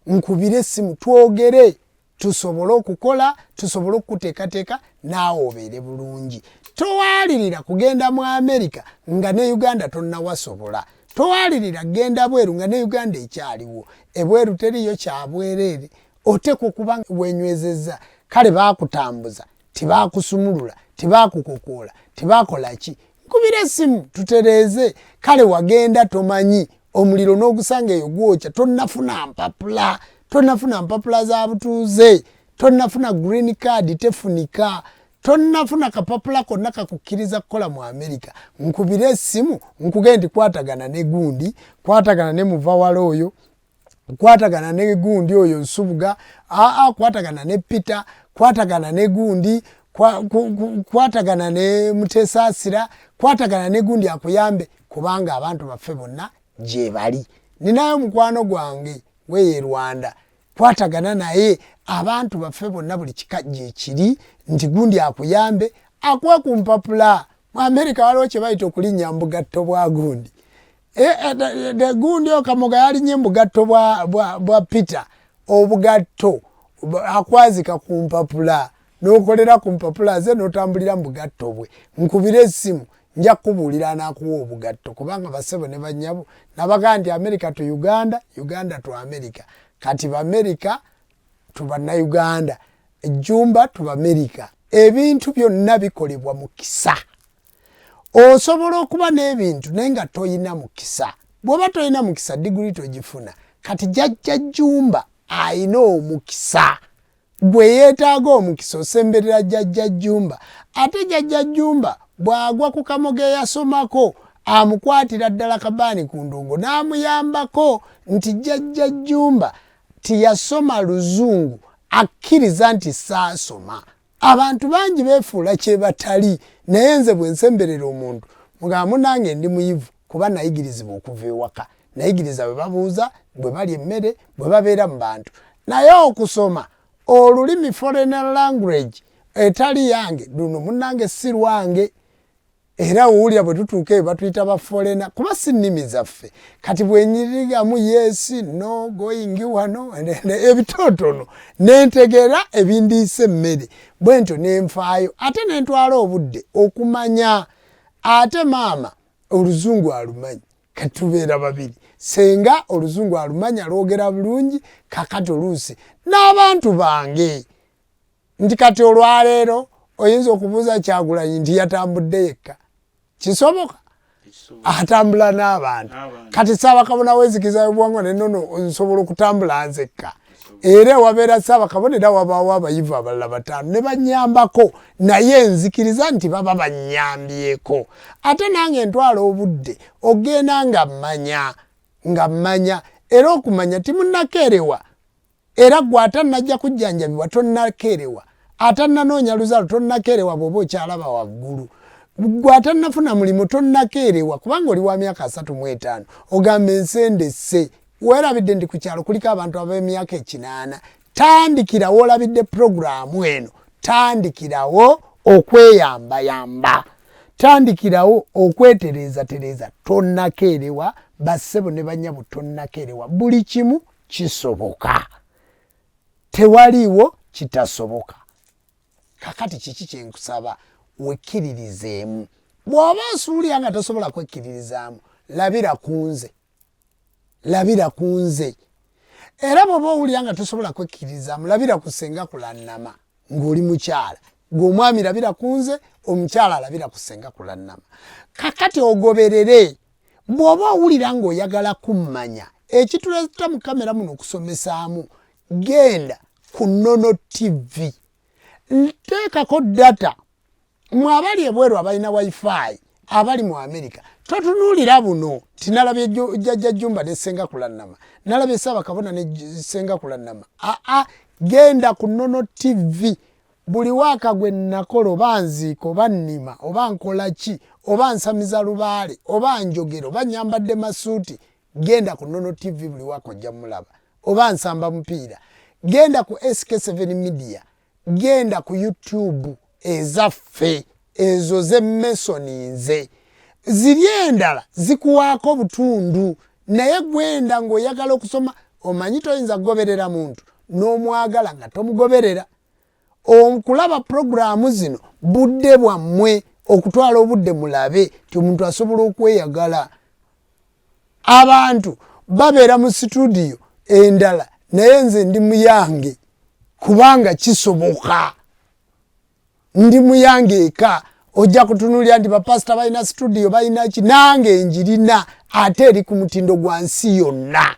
Nkubira essimu twogere, tusobole okukola, tusobole okuteekateeka, naawe obeere bulungi. Towalirira kugenda mu Amerika nga ne Uganda tonnawasobola. Towalirira kugenda bweru nga ne Uganda ekyaliwo. Ebweru teriyo kya bwereere. Oteekwa okuba wenywezezza. Kale baakutambuza, tibaakusumulula, tibaakukokoola, tibaakola ki? Nkubira essimu tutereeze. Kale wagenda tomanyi, omuliro n'ogusanga eyo gwokya, tonnafuna mpapula. Tonnafuna mpapula za butuuze. Tonnafuna green card tefunika. Tonnafuna kapapula konna kakukkiriza kukola mu Amerika. Nkubira essimu nkugende nti kwatagana ne gundi, kwatagana ne muvawala oyo, kwatagana ne gundi oyo Nsubuga, kwatagana ne Peter, kwatagana ne gundi, kwatagana ne Mutesaasira, kwatagana ne gundi akuyambe, kubanga abantu baffe bonna gye bali. Ninayo mukwano gwange weye Rwanda, kwatagana naye, abantu baffe bonna buli kika gye kiri, nti gundi akuyambe, akuwa ku mpapula. Mu Amerika waliwo kye bayita okulinnya mbugatto bwa gundi. Gundi Okamoga yalinnya mbugatto bwa Peter, obugatto akwazika ku mpapula, n'okolera ku mpapula ze n'otambulira mu bugatto bwe. Nkubira essimu nja kubuulira anaakuwa obugatto, kubanga bassebo ne bannyabo nabagaa nti Amerika to Uganda, Uganda to Amerika. Kati Bamerica to Bannayuganda, Jjumba to Bamerica. Ebintu byonna bikolebwa mu kisa. Osobola okuba n'ebintu naye nga toyina mukisa. Bw'oba toyina mukisa diguli togifuna. Kati jjajja Jjumba ayina omukisa. Bwe yeetaaga omukisa osemberera jjajja Jjumba. Ate jjajja Jjumba bw'agwa ku Kamoga eyasomako, amukwatira ddala kabaani ku ndongo n'amuyambako nti jjajja Jjumba tiyasoma Luzungu, akkiriza nti saasoma. Abantu bangi beefuula kye batali, naye nze bwe nsemberera omuntu mugamba munnange ndi muyivu kuba nayigirizibwa okuva ewaka. Nayigiriza bwe babuuza, bwe balya emmere, bwe babeera mu bantu. Naye okusoma olulimi foreign language etali yange, luno munnange si lwange. era owulira bwe tutuuka batuyita bafolena kuba si nnimi zaffe kati bwenyirigamu yes no going wano ebitotono nentegera ebindiise emmere bwentyo nenfaayo ate nentwala obudde okumanya ate maama oluzungu alumanyi kati tubeera babiri senga oluzungu alumanya lwogera bulungi kakati oluusi n'abantu bange nti kati olwaleero oyinza okubuuza Kyagulanyi nti yatambudde yekka kisoboka atambula n'abantu kati Ssabakabona wezikiza obwongo nennono nsobola okutambula nzekka era wabeera Ssabakabona era wabaawo abayivu abalala bataano ne bannyambako naye nzikiriza nti baba bannyambyeko ate nange ntwala obudde ogenda nga mmanya era okumanya timunnakeerewa era gwe atannajja kujjanjabibwa tonnakeerewa atannanoonya luzaalo tonnakeerewa bw'oba okyalaba waggulu gwe atannafuna mulimu tonnakeerewa kubanga oli wa myaka 35 ogamba ensendese weerabidde ndi ku kyalo kuliko abantu ab'emyaka 8 tandikirawo olabidde puroguraamu eno tandikirawo okweyambayamba tandikirawo okwetereezatereeza tonnakeerewa bassebo ne bannyabo tonnakeerewa buli kimu kisoboka tewaliiwo kitasoboka kakati kiki kyenkusaba wekkiririzeemu bw'oba osuulira nga tosobola kwekkiririzaamu labira ku nze era bw'oba owulira nga tosobola kwekkiririzaamu labira ku senga kulannama ng'oli mukyala ng'omwami labira ku nze omukyala labira ku senga kulannama kakati ogoberere bw'oba owulira ng'oyagala kummanya ekituleeta mu kamera muno okusomesaamu genda ku Nnono TV nteekako data mwabali ebweru abalina wifi abali mu America totunuulira buno tinalabye jjajja Jjumba ne Ssenga Kulannama nalabye Ssabakabona ne Ssenga Kulannama genda ku Nnono TV buli waaka gwe nakola oba nziika oba nnima oba nkola ki oba nsamiza lubaale oba njogera oba nyambadde masuuti genda ku Nnono TV buli waaka ojja mulaba oba nsamba mupiira genda ku SK7 Media genda ku YouTube ezaffe ezo z'Emesoni nze ziri endala zikuwaako butundu naye gwenda ng'oyagala okusoma omanyi toyinza kugoberera muntu n'omwagala nga tomugoberera okulaba puroguraamu zino budde bwammwe okutwala obudde mulabe ti omuntu asobola okweyagala abantu babeera mu situdiyo endala naye nze ndi muyange kubanga kisoboka ndi muyange eka ojja kutunuulira nti bapasita balina studio balina ki nange njirina ate eri ku mutindo gwa nsi yonna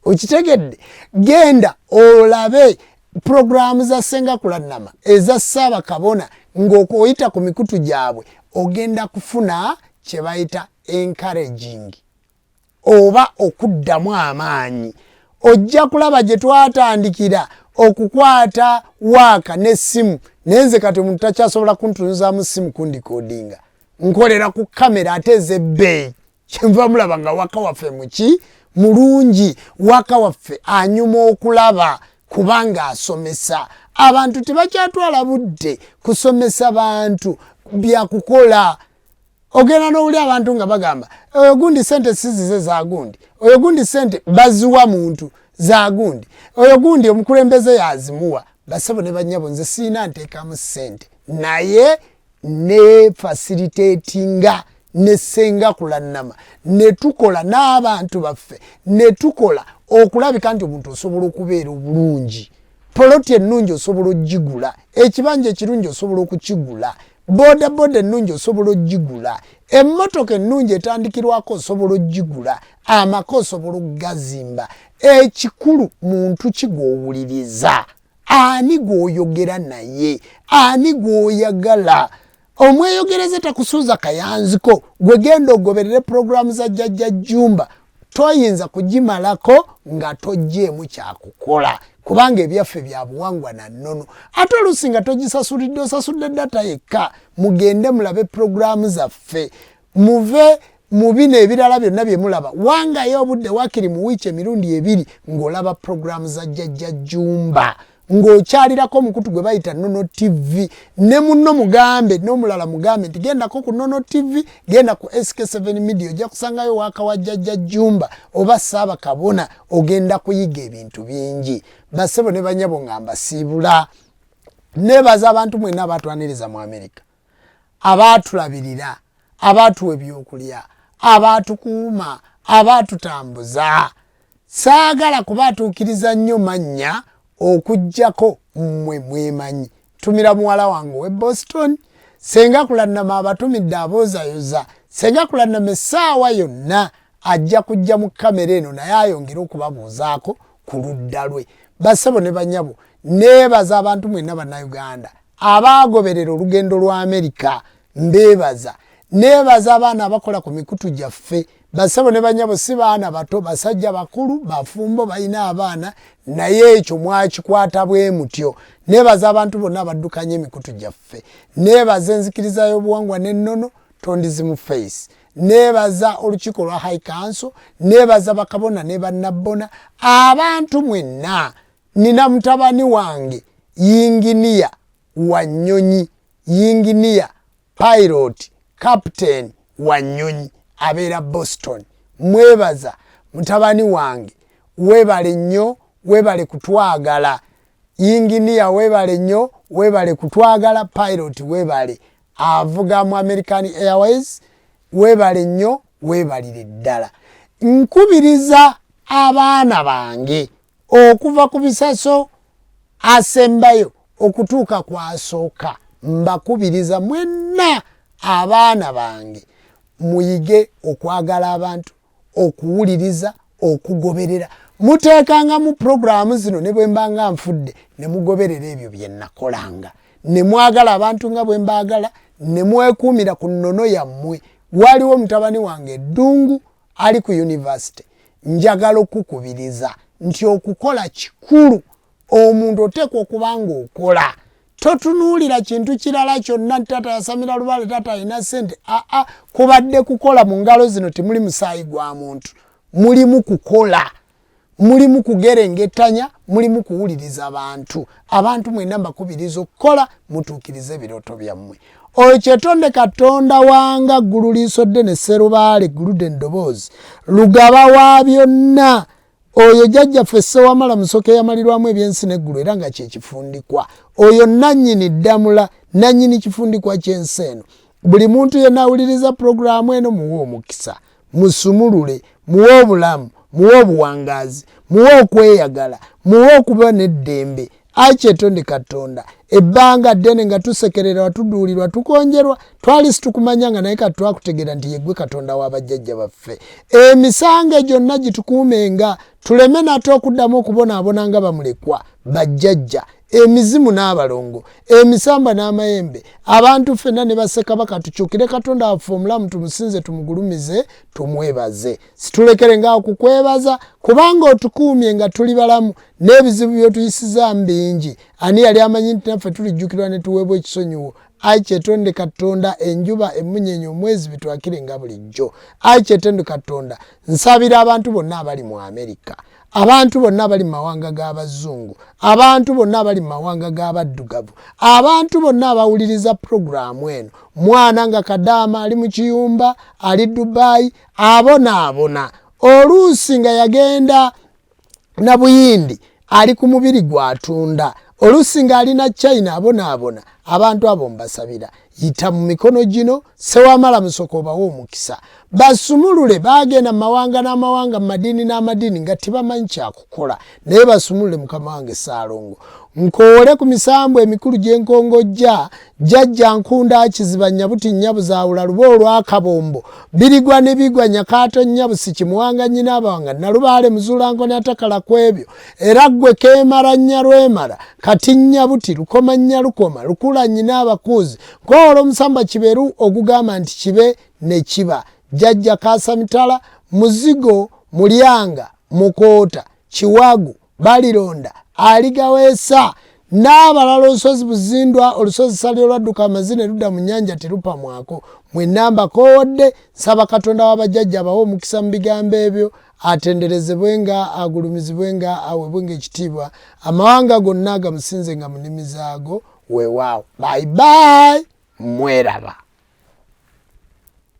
okitegedde genda olabe programu za Ssenga Kulannama eza Ssabakabona ng'okoyita ku mikutu gyabwe ogenda kufuna kye bayita encouraging oba okuddamu amaanyi ojja kulaba gye twatandikira okukwata waaka n'essimu nenze kati omuntu takyasobola kuntunuzaamu ssimu kundikodinga nkolera ku kamera ate ez'ebbeeyi kyenva mulaba nga waka waffe muki mulungi waka waffe anyuma okulaba kubanga asomesa abantu tebakyatwala budde kusomesa bantu byakukola ogenda n'owuli abantu nga bagamba oyo gundi sente sizize za gundi oyo gundi sente baziwa muntu za gundi oyo gundi omukulembeze yazimuwa basabo ne bannyabo nze siina nteekamu sente naye ne facilitatinga ne Ssenga Kulannama ne tukola n'abantu baffe ne tukola okulabika nti omuntu osobola okubeera obulungi poloti ennungi osobola ogigula ekibanja ekirungi osobola okukigula boda ennungi osobola ogigula emmotoka ennungi etandikirwako osobola ogigula amaka osobola okugazimba ekikulu muntu kigwowuliriza ani gw'oyogera naye ani gw'oyagala omweyogereze takusuuza kayanziko gwe genda ogoberere puroguramu za jjajja Jjumba toyinza kugimalako nga tojjeemu kyakukola kubanga ebyaffe bya buwangwa na nnono ate oluusi nga togisasulidde osasudde data yekka mugende mulabe puroguramu zaffe muve mu bino ebirala byonna bye mulaba wangayo obudde wakiri mu wiiki emirundi 2 ng'olaba puroguramu za jjajja Jjumba ng'okyalirako mukutu gwe bayita Nono TV ne munno mugambe n'omulala mugambe nti gendako ku Nono TV genda ku SK7 Media ojja kusangayo waka wa Jjajja Jjumba oba Ssabakabona ogenda kuyiga ebintu bingi basebo ne banyabo ngamba siibula nebaza abantu mwenna abatwaniriza mu America abatulabirira abatuwa ebyokulya abatukuuma abatutambuza saagala kubatuukiriza nnyo mannya okujjako mmwe mwemanyi tumira muwala wange we Boston senga kulannama abatumidde aboozayoza senga kulannama essaawa yonna ajja kujja mu kamera eno naye ayongera okubabuuzaako ku ludda lwe basebo ne banyabo neebaza abantu mwenna bannayuganda abaagoberera olugendo lwa Amerika mbeebaza neebaza abaana abakola ku mikutu gyaffe basebo ne banyabo si baana bato basajja bakulu bafumbo balina abaana naye ekyo mwakikwata bwe mutyo neebaza abantu bonna abaddukanya emikutu gyaffe neebaza enzikiriza y'obuwangwa n'ennono tondizi mu face neebaza olukiiko lwa high council neebaza bakabona ne bannabbona abantu mwenna nina mutabani wange yinginiya Wanyonyi yinginiya pilot captain Wanyonyi abeera Boston mwebaza mutabani wange webale nnyo webale kutwagala yinginiya webale nnyo webale kutwagala pilot webale avuga mu American Airways webale nnyo webalire ddala nkubiriza abaana bange okuva ku bisaso asembayo okutuuka kwasooka mbakubiriza mwenna abaana bange muyige okwagala abantu okuwuliriza okugoberera muteekanga mu programu zino ne bwe mbanga nfudde ne mugoberera ebyo bye nakolanga ne mwagala abantu nga bwe mbaagala ne mwekuumira ku nnono yammwe waliwo mutabani wange Ddungu ali ku university njagala okukubiriza nti okukola kikulu omuntu oteekwa okubanga okola totunuulira kintu kirala kyonna tata yasamira Lubale tata alina ssente kubadde kukola mu ngalo zino temuli musaayi gwa muntu mulimu kukola mulimu kugerengetanya mulimu kuwuliriza abantu mwenna mbakubiriza okukola mutuukirize ebirooto byammwe oyo kyetonde Katonda wanga ggulu liisodde ne Sserubaale ggulude endoboozi lugaba wa byonna oyo jjajjaffe Ssewamala Musoke yamalirwamu ebyensi n'eggulu era nga kyekifundikwa oyo nannyini ddamula nannyini kifundikwa ky'ensi eno buli muntu yenna awuliriza puroguramu eno muwe omukisa musumulule muwe obulamu muwe obuwangaazi muwe okweyagala muwe okuba n'eddembe akyetonde Katonda ebbanga ddene nga tusekerera watuduulirwa tukonjerwa twali situkumanyanga naye kati twakutegeera nti yeggwe Katonda w'abajjajja baffe emisango gyonna gitukuumenga tuleme nate okuddamu okubonaabona nga bamulekwa bajjajja emizimu n'abalongo emisamba n'amayembe abantu ffenna ne Bassekabaka tukyukire Katonda waffe omulamu tumusinze tumugulumize tumwebaze situlekere ngaawo kukwebaza kubanga otukuumye nga tuli balamu n'ebizibu by'otuyisiza bingi ani yali amanyi nti naffe tulijjukirwa ne tuweebwa ekisonyiwo ai kyetonde Katonda enjuba emunyenye omwezi bitwakire nga bulijjo ai kyetonde Katonda nsabira abantu bonna abali mu Amerika abantu bonna abali mu mawanga g'Abazungu abantu bonna abali mu mawanga g'Abaddugavu abantu bonna abawuliriza puroguramu eno mwana nga Kadaama ali mu kiyumba ali Dubai abona oluusi nga yagenda na Buyindi ali ku mubiri gwatunda oluusi nga alina China abona abantu abo mbasabira yita mu mikono gino Ssewamala Musoke obawe omukisa basumulule bagenda mawanga n'amawanga madiini n'amadiini nga tibamanyi kyakukola naye basumulule mukama wange Ssaalongo nkoole ku misambu emikulu gy'enkongojja jjajja nkunda akiziba nyabuti nyabuzaawula luba olwakabombo birigwa ne bigwa nyakaato nyabusi kimuwanga nnyina abawanga Nalubaale muzuulankoni atakala ku ebyo era ggwe keemara nnyalwemara kati nyabuti lukoma nnyalukoma lukula nnyina abakuuzi ng'olwo omusamba kiberu ogugamba nti kibe ne kiba jjajja Kaasamitala Muzigo Mulyanga Mukoota Kiwagu Balironda Aligaweesa n'abalala olusozi Buzindwa olusozi Salyo lwadduka amazina erudda mu nnyanja terupamwako mwenna mbakowodde nsaba Katonda w'abajjajja abawe omukisa mu bigambo ebyo atenderezebwenga agulumizibwenga awebwenga ekitiibwa amawanga gonna gamusinze nga mu nnimi zaago weewaawo. Bye bye, mweraba.